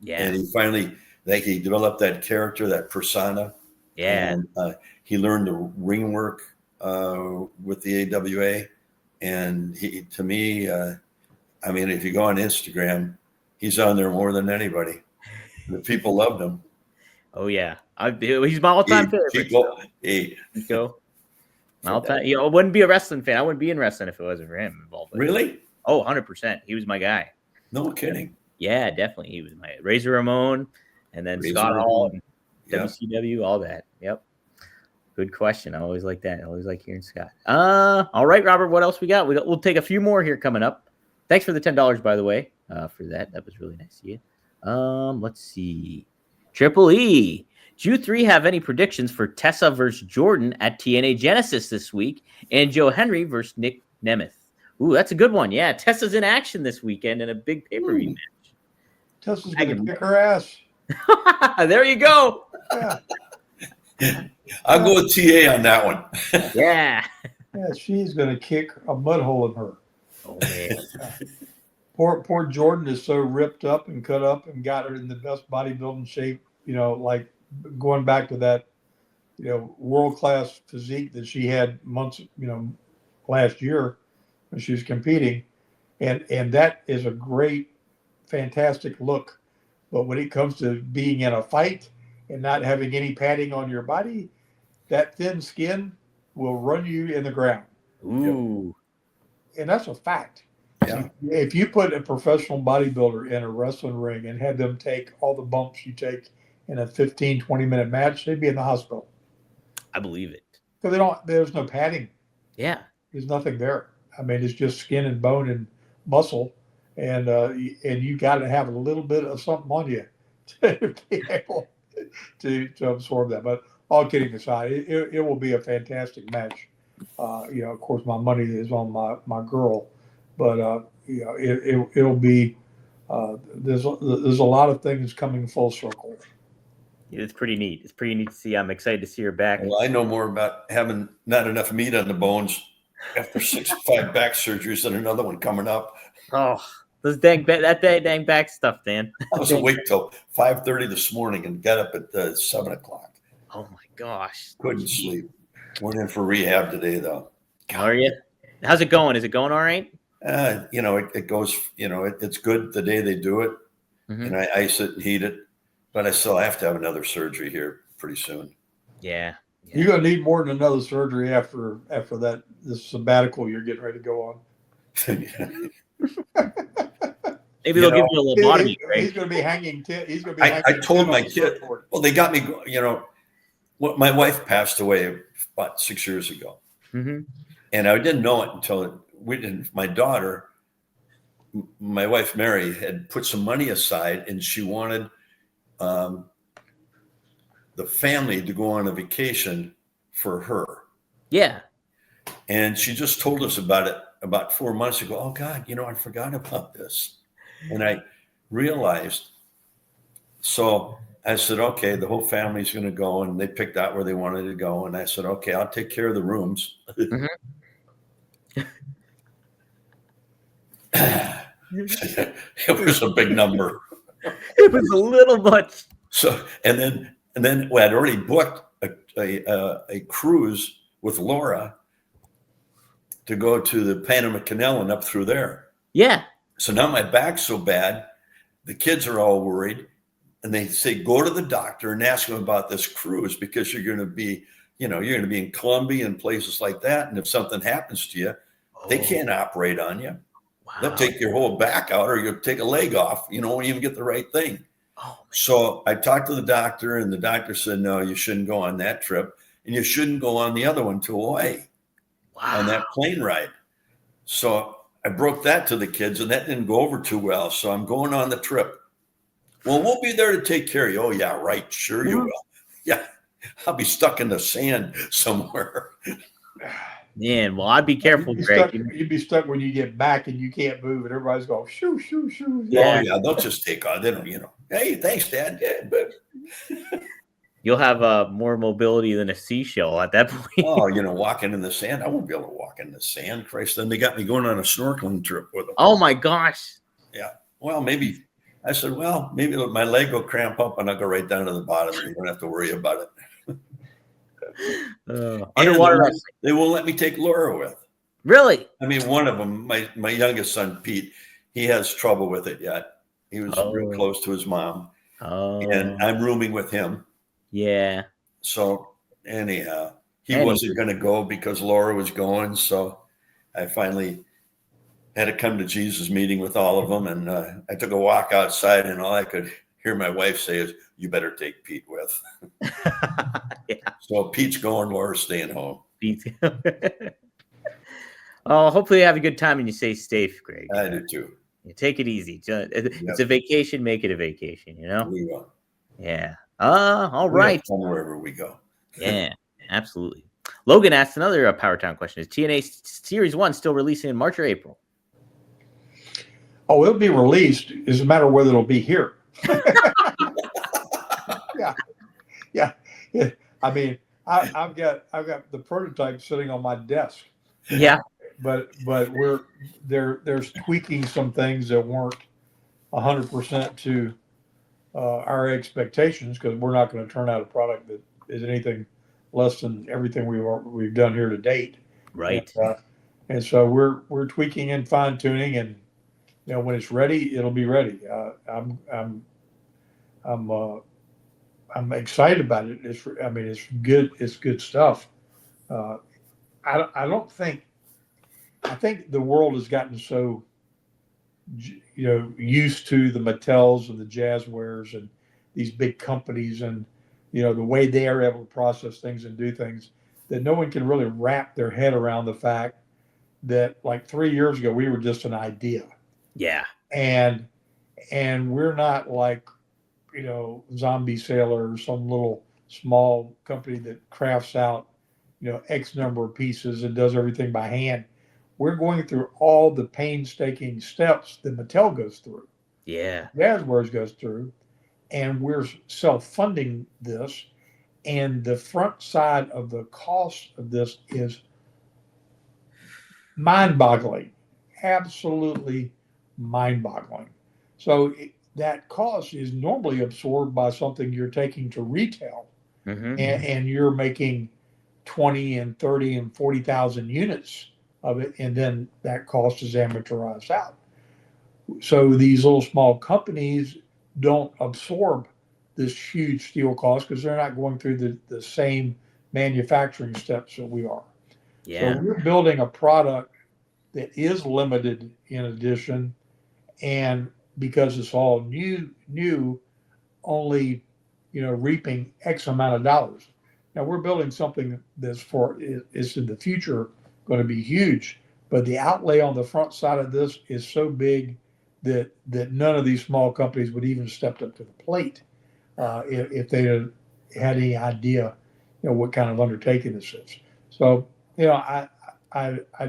Yeah.
And he finally, he developed that character, that persona.
Yeah.
And he learned the ring work with the AWA. And to me, if you go on Instagram, he's on there more than anybody. The people loved him.
Oh, yeah. He's my all-time favorite.
Chico.
I wouldn't be a wrestling fan. I wouldn't be in wrestling if it wasn't for him involved.
Really?
Oh, 100%. He was my guy.
No kidding.
Yeah, definitely. He was my Razor Ramon, and then Scott Hall, and WCW, all that. Yep. Good question. I always like that. I always like hearing Scott. All right, Robert, what else we got? We'll take a few more here coming up. Thanks for the $10, by the way, for that. That was really nice of you. Let's see. Triple E. Do you three have any predictions for Tessa versus Jordan at TNA Genesis this week, and Joe Henry versus Nick Nemeth? Ooh, that's a good one. Yeah, Tessa's in action this weekend in a big pay-per-view match.
Tessa's going to kick her ass.
There you go.
Yeah.
I'll go with TA on that one.
Yeah.
Yeah, she's going to kick a mud hole in her.
Oh, man.
Poor Jordan is so ripped up and cut up and got her in the best bodybuilding shape, like going back to that, world-class physique that she had months, last year when she was competing. And that is a great, fantastic look. But when it comes to being in a fight and not having any padding on your body, that thin skin will run you in the ground.
Ooh.
And that's a fact.
Yeah.
If you put a professional bodybuilder in a wrestling ring and had them take all the bumps you take in a 15, 20-minute match, they'd be in the hospital.
I believe it.
Because there's no padding.
Yeah.
There's nothing there. I mean, it's just skin and bone and muscle. And you got to have a little bit of something on you to be able to absorb that. But all kidding aside, it will be a fantastic match. Of course, my money is on my girl, but it'll be. There's a lot of things coming full circle.
Yeah, it's pretty neat. It's pretty neat to see. I'm excited to see her back.
Well, I know more about having not enough meat on the bones after 5 back surgeries than another one coming up.
Oh, those dang back stuff, Dan.
I was awake till 5:30 this morning and got up at 7 o'clock.
Oh my gosh,
couldn't sleep. Went in for rehab today, though.
How are you? How's it going? Is it going all right?
It goes. It's good the day they do it, and I ice it and heat it. But I still have to have another surgery here pretty soon.
Yeah.
You're going to need more than another surgery after this sabbatical you're getting ready to go on.
Maybe they'll give you a lobotomy.
He's going to be hanging.
I told my kid. Well, they got me. My wife passed away about 6 years ago, and I didn't know it until we didn't. My daughter, my wife Mary, had put some money aside, and she wanted the family to go on a vacation for her.
Yeah.
And she just told us about it about 4 months ago. Oh God, I forgot about this. And I realized So I said, okay, the whole family's going to go, and they picked out where they wanted to go. And I said, okay, I'll take care of the rooms.
Mhm.
It was a big number.
It was a little much.
So, and then we had already booked a cruise with Laura to go to the Panama Canal and up through there.
Yeah.
So now my back's so bad, the kids are all worried, and they say, go to the doctor and ask him about this cruise, because you're going to be, you're going to be in Colombia and places like that. And if something happens to you, they can't operate on you.
Wow.
They'll take your whole back out, or you'll take a leg off. You won't even get the right thing.
Oh,
so I talked to the doctor, and the doctor said, no, you shouldn't go on that trip. And you shouldn't go on the other one to Hawaii on that plane ride. So I broke that to the kids, and that didn't go over too well. So I'm going on the trip. Well, we'll be there to take care of you. Oh, yeah, right. Sure you will. Yeah. I'll be stuck in the sand somewhere.
Man, well, I'd be careful, Greg.
You'd be stuck when you get back and you can't move, and everybody's going, shoo, shoo, shoo.
Yeah. Oh, yeah, they'll just take off. They don't, hey, thanks, Dad. Yeah, but
you'll have more mobility than a seashell at that point.
Oh, walking in the sand. I won't be able to walk in the sand. Christ, then they got me going on a snorkeling trip with them.
Oh, my gosh.
Yeah. Well, maybe. I said, well, maybe my leg will cramp up and I'll go right down to the bottom, and you don't have to worry about it.
Underwater wrestling.
They won't let me take Laura with.
Really?
I mean, one of them, my youngest son, Pete, he has trouble with it yet. He was real close to his mom.
Oh.
And I'm rooming with him.
Yeah.
So anyhow, he wasn't going to go because Laura was going. So I finally had a come to Jesus meeting with all of them. And I took a walk outside, and all I could hear my wife say is, you better take Pete with.
Yeah.
So Pete's going, Laura's staying home.
Pete. Oh, hopefully you have a good time and you stay safe, Greg.
I do too.
You take it easy. It's a vacation. Make it a vacation,
We will.
Yeah. All right.
Wherever we go.
Yeah, absolutely. Logan asked another Power Town question. Is TNA Series 1 still releasing in March or April?
Oh, it'll be released. It's a matter of whether it'll be here. Yeah. I mean, I've got the prototype sitting on my desk.
Yeah.
But there's tweaking some things that weren't 100% to our expectations, because we're not going to turn out a product that is anything less than everything we've done here to date.
Right.
And so we're tweaking and fine tuning, and when it's ready, it'll be ready. I'm excited about it. It's good. It's good stuff. I think the world has gotten so, used to the Mattels and the Jazzwares and these big companies, and, the way they are able to process things and do things, that no one can really wrap their head around the fact that, like 3 years ago, we were just an idea.
Yeah.
And we're not like, Zombie Sailor or some little small company that crafts out, X number of pieces and does everything by hand. We're going through all the painstaking steps that Mattel goes through.
Yeah.
Jazzwares goes through, and we're self-funding this. And the front side of the cost of this is mind-boggling, absolutely mind-boggling. So that cost is normally absorbed by something you're taking to retail, and you're making 20 and 30 and 40,000 units of it, and then that cost is amortized out. So these little small companies don't absorb this huge steel cost because they're not going through the same manufacturing steps that we are.
Yeah.
So we're building a product that is limited in edition, and because it's all new, only reaping X amount of dollars. Now we're building something that's is in the future going to be huge, but the outlay on the front side of this is so big that none of these small companies would even stepped up to the plate if they had any idea, what kind of undertaking this is. So, I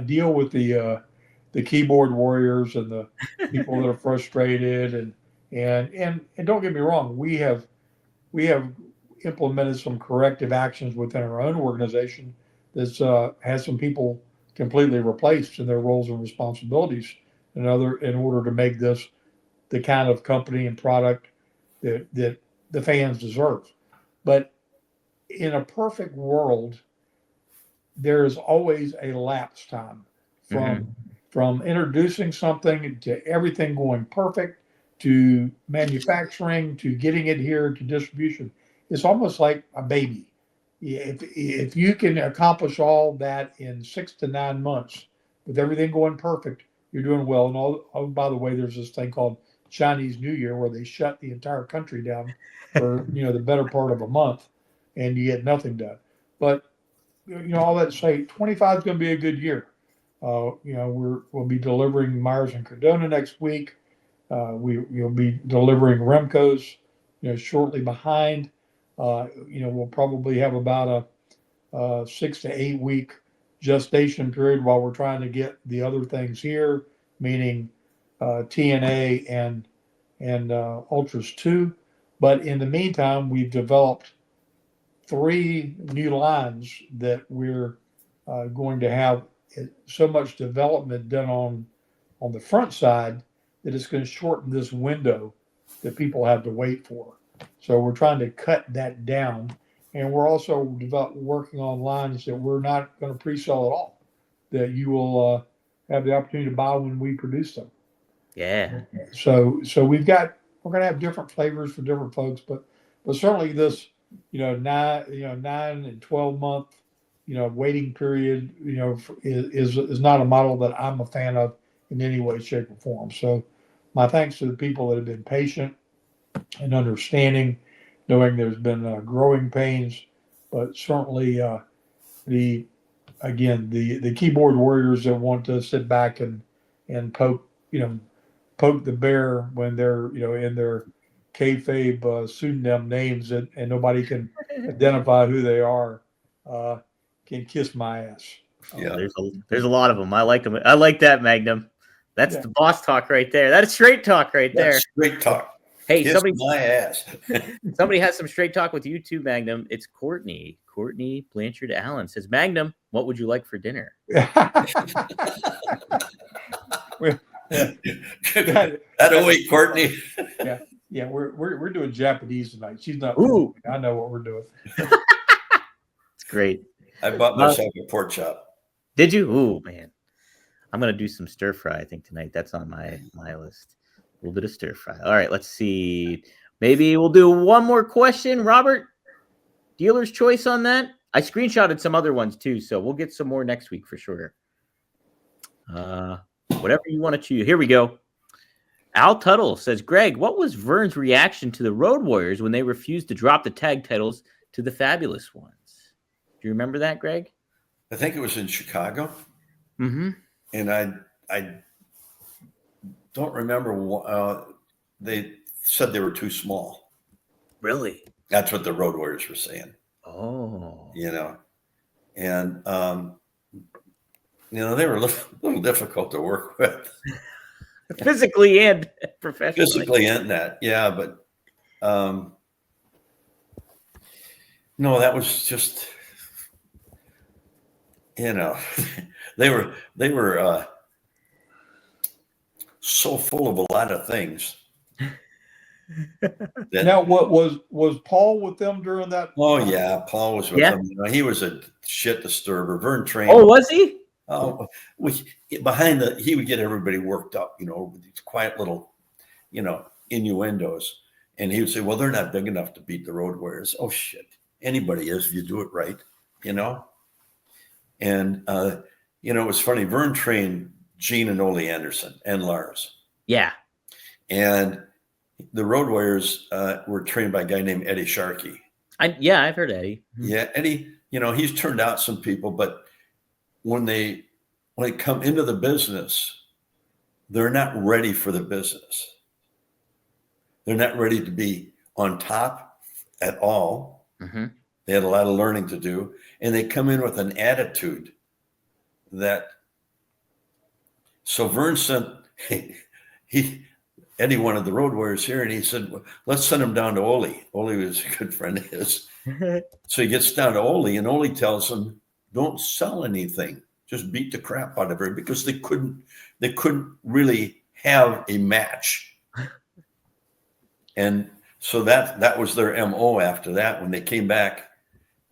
deal with the keyboard warriors and the people that are frustrated, and And don't get me wrong, we have implemented some corrective actions within our own organization that's has some people completely replaced in their roles and responsibilities in order to make this the kind of company and product that the fans deserve. But in a perfect world, there is always a lapse time from from introducing something to everything going perfect to manufacturing to getting it here to distribution. It's almost like a baby. If you can accomplish all that in 6 to 9 months with everything going perfect, you're doing well. And oh, by the way, there's this thing called Chinese New Year where they shut the entire country down for the better part of a month, and you get nothing done. But all that to say, 25 is going to be a good year. We'll be delivering Myers and Cardona next week. We'll be delivering Remco's, shortly behind. We'll probably have about a 6 to 8 week gestation period while we're trying to get the other things here, meaning TNA and Ultras 2. But in the meantime, we've developed 3 new lines that we're going to have so much development done on the front side that it's going to shorten this window that people have to wait for. So we're trying to cut that down, and we're also working on lines that we're not going to pre-sell at all, that you will have the opportunity to buy when we produce them.
Yeah.
So we're going to have different flavors for different folks, but certainly this 9 and 12 month waiting period is not a model that I'm a fan of in any way, shape, or form. So my thanks to the people that have been patient and understanding, knowing there's been growing pains, but certainly the keyboard warriors that want to sit back and poke the bear when they're in their kayfabe pseudonym names and nobody can identify who they are, can kiss my ass.
Yeah.
There's a lot of them. I like them. I like that, Magnum. That's the boss talk right there. That's straight talk right there.
That's straight talk.
Hey,
Kiss my ass.
Somebody has some straight talk with you too, Magnum. It's Courtney Blanchard Allen says, Magnum, what would you like for dinner?
That'll wait, Courtney.
Yeah, we're doing Japanese tonight. She's not.
Ooh.
I know what we're doing.
It's great.
I bought myself a pork chop.
Did you? Ooh, man. I'm gonna do some stir fry, I think, tonight. That's on my list. A little bit of stir fry. All right, let's see. Maybe we'll do one more question. Robert, dealer's choice on that. I screenshotted some other ones too, so we'll get some more next week for sure. Whatever you want to choose. Here we go. Al Tuttle says, Greg, what was Vern's reaction to the Road Warriors when they refused to drop the tag titles to the Fabulous Ones? Do you remember that, Greg?
I think it was in Chicago.
Mm-hmm.
And I don't remember. They said they were too small.
Really?
That's what the Road Warriors were saying.
Oh.
And they were a little difficult to work with.
Physically and professionally.
Physically and that, yeah. But no, that was just, they were so full of a lot of things.
Now, what was Paul with them during that?
Oh yeah, Paul was with them. He was a shit disturber. Vern trained.
Oh, was he?
Oh, he would get everybody worked up, with these quiet little, innuendos, and he would say, "Well, they're not big enough to beat the Road Warriors." Oh shit, anybody is if you do it right, And it was funny. Vern trained Gene and Ole Anderson and Lars.
Yeah.
And the Road Warriors were trained by a guy named Eddie Sharkey.
I've heard Eddie.
Yeah, Eddie. He's turned out some people, but when they come into the business, they're not ready for the business. They're not ready to be on top at all.
Mm-hmm.
They had a lot of learning to do, and they come in with an attitude that. So Vern sent Eddie wanted the Road Warriors here, and he said, well, let's send him down to Ole. Ole was a good friend of his. So he gets down to Ole, and Ole tells him, don't sell anything. Just beat the crap out of her, because they couldn't really have a match. And so that was their MO after that. When they came back,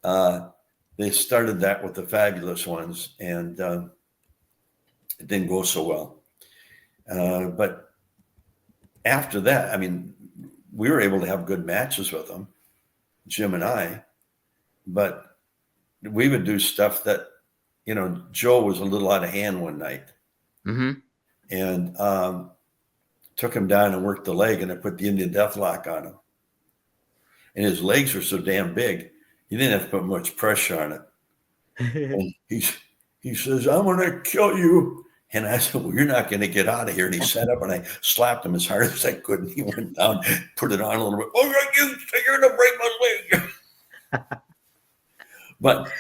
they started that with the Fabulous Ones, and it didn't go so well. But after that, I mean, we were able to have good matches with them, Jim and I, but we would do stuff that, Joe was a little out of hand one night, and took him down and worked the leg, and I put the Indian Deathlock on him. And his legs were so damn big, he didn't have to put much pressure on it. And he says, I'm going to kill you. And I said, well, you're not going to get out of here. And he sat up, and I slapped him as hard as I could. And he went down, put it on a little bit. Oh, you're going to break my leg. But,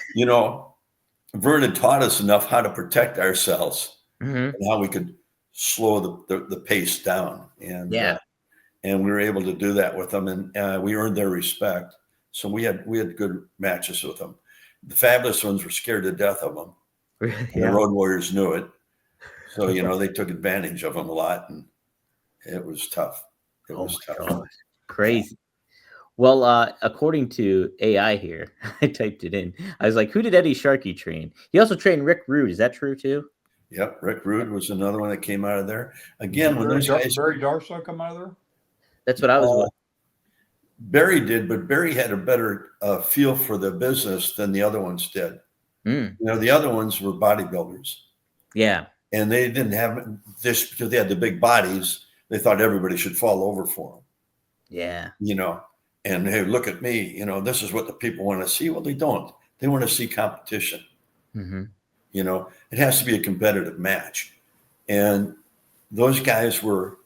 Vernon taught us enough how to protect ourselves and how we could slow the pace down. And and we were able to do that with them, and we earned their respect. So we had good matches with them. The Fabulous Ones were scared to death of them. And the Road Warriors knew it. So, they took advantage of them a lot, and it was tough. It was tough.
Gosh. Crazy. Well, according to AI here, I typed it in. I was like, who did Eddie Sharkey train? He also trained Rick Rude. Is that true too?
Yep. Rick Rude was another one that came out of there. Again, when those guys...
Barry Darsow come out of there?
That's what I was...
Barry did, but Barry had a better feel for the business than the other ones did. The other ones were bodybuilders. Yeah. And they didn't have this because they had the big bodies. They thought everybody should fall over for them. Yeah. And hey, look at me. This is what the people want to see. Well, they don't. They want to see competition. It has to be a competitive match. And those guys were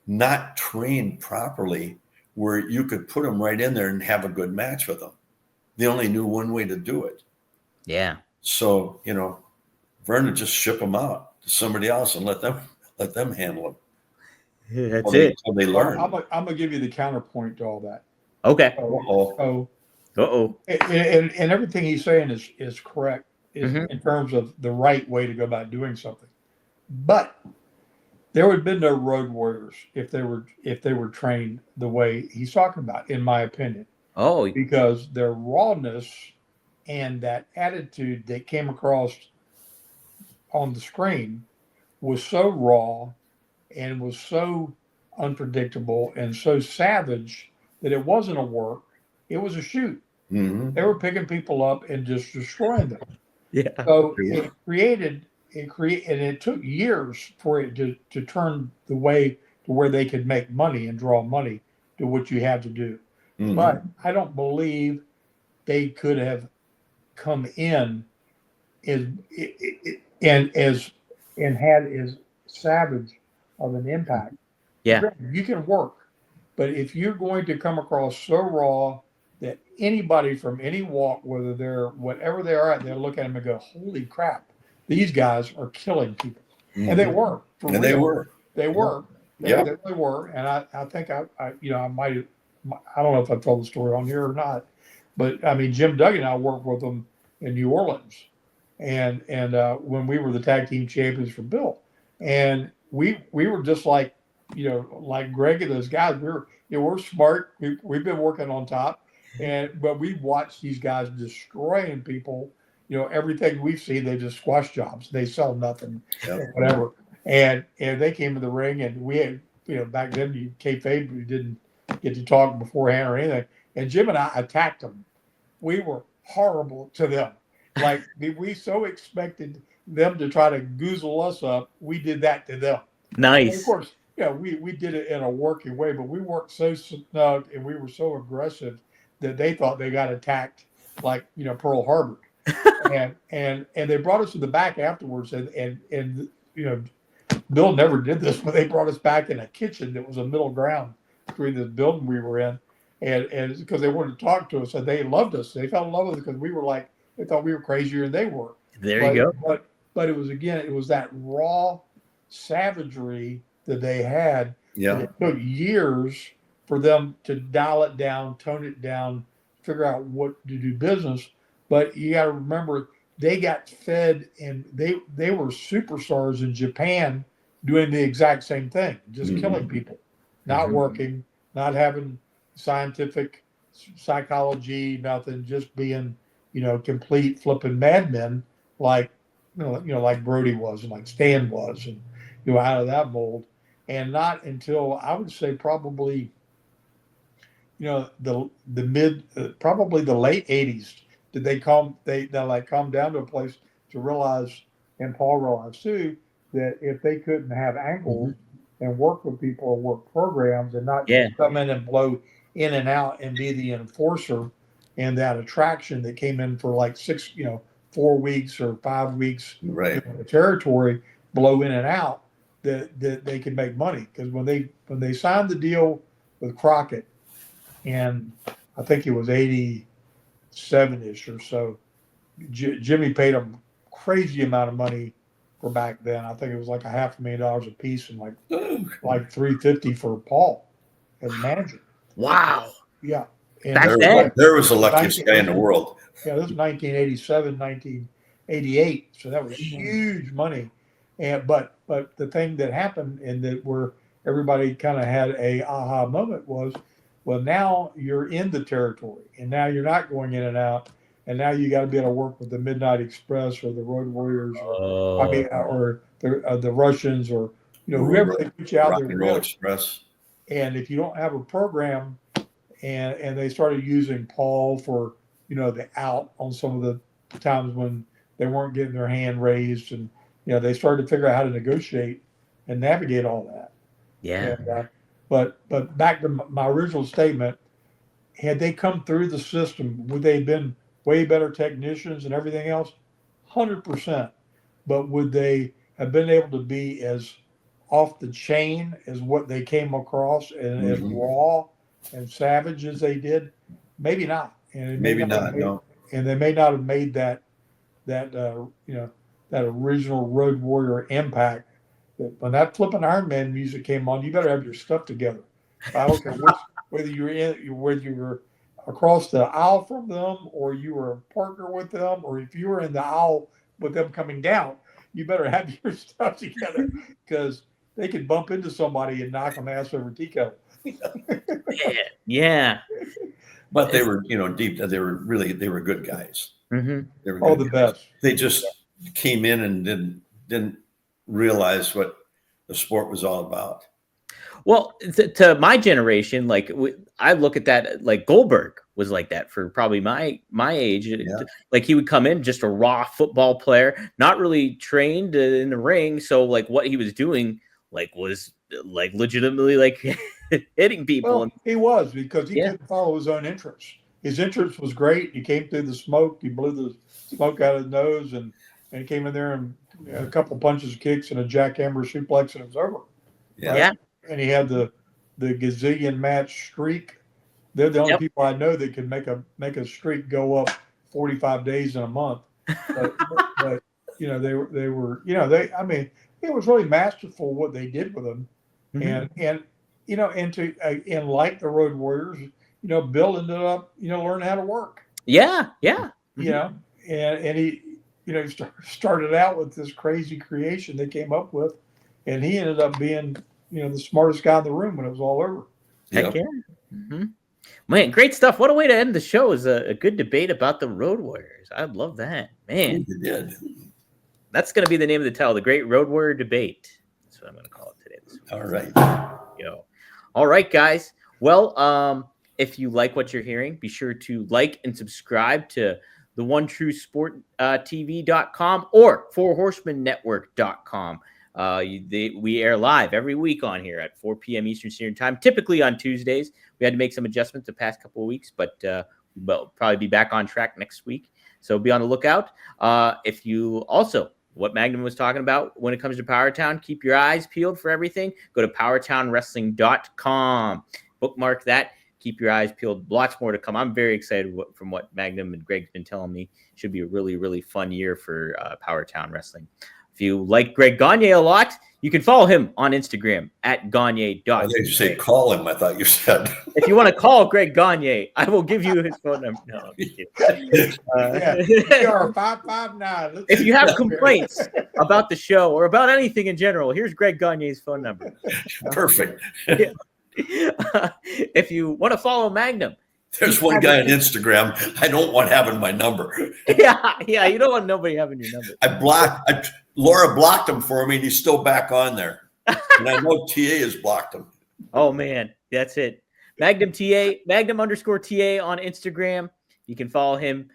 not trained properly where you could put them right in there and have a good match with them. They only knew one way to do it. Yeah. So, Vernon just ship them out to somebody else and let them handle them.
Yeah, that's it.
Until they learn.
I'm going to give you the counterpoint to all that.
Okay.
And everything he's saying is correct in terms of the right way to go about doing something. But there would have been no Road Warriors if they were trained the way he's talking about, in my opinion. Oh, because their rawness and that attitude that came across on the screen was so raw and was so unpredictable and so savage that it wasn't a work, it was a shoot. They were picking people up and just destroying them. Yeah. So it created, and it took years for it to turn the way to where they could make money and draw money to what you had to do. But I don't believe they could have come in and had as savage of an impact. Yeah, you can work, but if you're going to come across so raw that anybody from any walk, whether they're whatever they are, they look at them and go, "Holy crap, these guys are killing people," and they were.
And they were.
They were. They really were. And I think I might have. I don't know if I told the story on here or not, but I mean, Jim Duggan and I worked with them in New Orleans, and when we were the tag team champions for Bill, and we were just like like Greg and those guys. We're smart. We've been working on top, but we watched these guys destroying people. Everything we've seen, they just squash jobs. They sell nothing, whatever. And they came to the ring, and we had back then you kayfabe, we didn't get to talk beforehand or anything. And Jim and I attacked them. We were horrible to them. Like we so expected them to try to goozle us up. We did that to them. Nice. And of course, we did it in a working way, but we worked so snug and we were so aggressive that they thought they got attacked like Pearl Harbor. and they brought us to the back afterwards, and Bill never did this, but they brought us back in a kitchen that was a middle ground between the building we were in, and because they wanted to talk to us, and they loved us. They fell in love with us because we were like, they thought we were crazier than they were. There you go. But it was that raw savagery that they had.
Yeah.
And it took years for them to dial it down, tone it down, figure out what to do business. But you got to remember, they got fed, and they were superstars in Japan doing the exact same thing, just killing people, not working, not having scientific psychology, nothing, just being, complete flipping madmen like, like Brody was and like Stan was, and, out of that mold. And not until I would say probably, the mid, probably the late 80s did they come down to a place to realize, and Paul realized too, that if they couldn't have angles and work with people or work programs and not just come in and blow in and out and be the enforcer and that attraction that came in for like 4 weeks or 5 weeks
Right.
in the territory, blow in and out, that they could make money. Because when they signed the deal with Crockett, and I think it was 87-ish or so, Jimmy paid them crazy amount of money for back then. I think it was like $500,000 a piece, and like $350 for Paul as manager.
Wow.
Yeah. And
Back then,
there was the luckiest guy in the world.
Yeah, this is 1987, 1988. So that was huge money. And but the thing that happened, and that where everybody kind of had a aha moment, was, well, now you're in the territory, and now you're not going in and out, and now you got to be able to work with the Midnight Express or the Road Warriors, or the Russians, or whoever they put you out
Rock
there
and Roll
with.
Express.
And if you don't have a program, and they started using Paul for the out on some of the times when they weren't getting their hand raised, and they started to figure out how to negotiate and navigate all that.
Yeah.
And, but back to my original statement, had they come through the system, would they have been way better technicians and everything else? 100%. But would they have been able to be as off the chain as what they came across, and as raw and savage as they did? Maybe not. And
Maybe not. No.
And they may not have made that original Road Warrior impact. When that flipping Iron Man music came on, you better have your stuff together. I don't care whether you were across the aisle from them, or you were a partner with them, or if you were in the aisle with them coming down, you better have your stuff together, because they could bump into somebody and knock them ass over tea kettle.
Yeah.
But they were, deep. They were good guys.
Mm-hmm.
They were
all the best.
They just came in and didn't realize what the sport was all about.
Well, to my generation, like I look at that, like Goldberg was like that for probably my age. Yeah. Like he would come in just a raw football player, not really trained in the ring. So like what he was doing, like was like legitimately like hitting people.
Well, he was, because he couldn't follow his own interests. His interest was great. He came through the smoke. He blew the smoke out of his nose, and he came in there and a couple punches, kicks, and a jackhammer suplex, and it was over.
Yeah.
Right? Yeah. And he had the gazillion match streak. They're the only people I know that can make a streak go up 45 days in a month. But they were I mean, it was really masterful what they did with them. And like the Road Warriors, Bill ended up learning how to work.
Yeah.
And he started out with this crazy creation they came up with, and he ended up being the smartest guy in the room when it was all over.
Heck yeah. Man, great stuff. What a way to end the show, is a good debate about the Road Warriors. I love that, man.
You did.
That's going to be the name of the title, the Great Road Warrior Debate. That's what I'm going to call it today.
All right.
All right, guys. Well, if you like what you're hearing, be sure to like and subscribe to the OneTrueSportTV.com or FourHorsemenNetwork.com. We air live every week on here at 4 p.m. Eastern Standard Time, typically on Tuesdays. We had to make some adjustments the past couple of weeks, but we'll probably be back on track next week. So be on the lookout. If you also, what Magnum was talking about when it comes to Powertown, keep your eyes peeled for everything. Go to PowertownWrestling.com. Bookmark that. Keep your eyes peeled. Lots more to come. I'm very excited from what Magnum and Greg's been telling me. Should be a really, really fun year for Powertown Wrestling. If you like Greg Gagne a lot, You can follow him on Instagram at Gagne.
I think you say call him. I thought you said.
If you want to call Greg Gagne, I will give you his phone number. No, I'm just kidding.
PR 559.
If you have complaints about the show or about anything in general, here's Greg Gagne's phone number.
Perfect.
If you want to follow Magnum,
there's one guy on Instagram I don't want having my number.
Yeah, you don't want nobody having your number.
Laura blocked him for me, and he's still back on there. And I know TA has blocked him.
Oh man, that's it. Magnum TA, Magnum_TA on Instagram. You can follow him.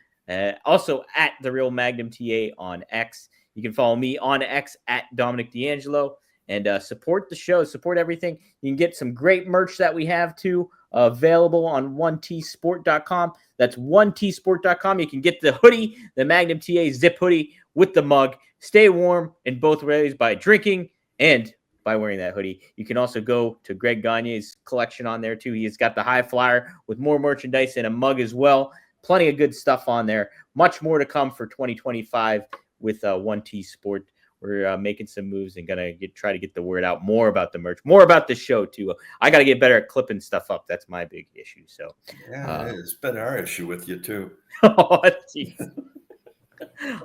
Also at the real Magnum TA on X. You can follow me on X at Dominic D'Angelo, and support the show, support everything. You can get some great merch that we have too, available on 1tsport.com. That's 1tsport.com. You can get the hoodie, the Magnum TA zip hoodie with the mug. Stay warm in both ways by drinking and by wearing that hoodie. You can also go to Greg Gagne's collection on there too. He's got the high flyer with more merchandise and a mug as well. Plenty of good stuff on there. Much more to come for 2025 with 1T Sport. We're making some moves and gonna try to get the word out more about the merch, more about the show too. I got to get better at clipping stuff up. That's my big issue. So
yeah, it's been our issue with you too.
Oh, geez.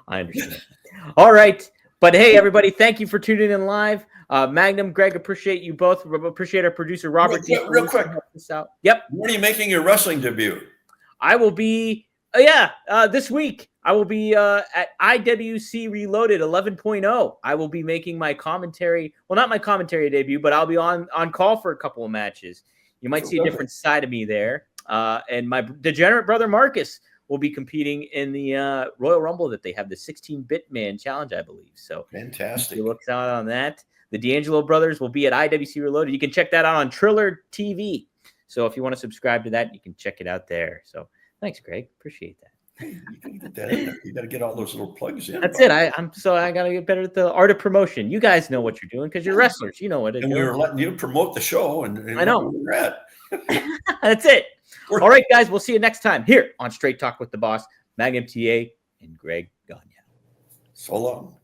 I understand. All right. But hey, everybody, thank you for tuning in live. Magnum, Greg, appreciate you both. Appreciate our producer, Robert.
Real quick.
Out. Yep.
When are you making your wrestling debut?
I will be, this week. I will be at IWC Reloaded 11.0. I will be making my commentary. Well, not my commentary debut, but I'll be on call for a couple of matches. You might see a different side of me there. And my degenerate brother, Marcus, will be competing in the Royal Rumble that they have, the 16-bit man challenge, I believe. So
fantastic.
Look out on that. The D'Angelo brothers will be at IWC Reloaded. You can check that out on Triller TV. So if you want to subscribe to that, you can check it out there. So thanks, Greg. Appreciate that.
Hey, you can get that in there. You got to get all those little plugs in.
That's it. I got to get better at the art of promotion. You guys know what you're doing because you're wrestlers. You know what it is.
And we were letting you promote the show. And
I know.
We're at.
That's it. All right, guys. We'll see you next time here on Straight Talk with the Boss, Magnum TA and Greg Gagne.
So long.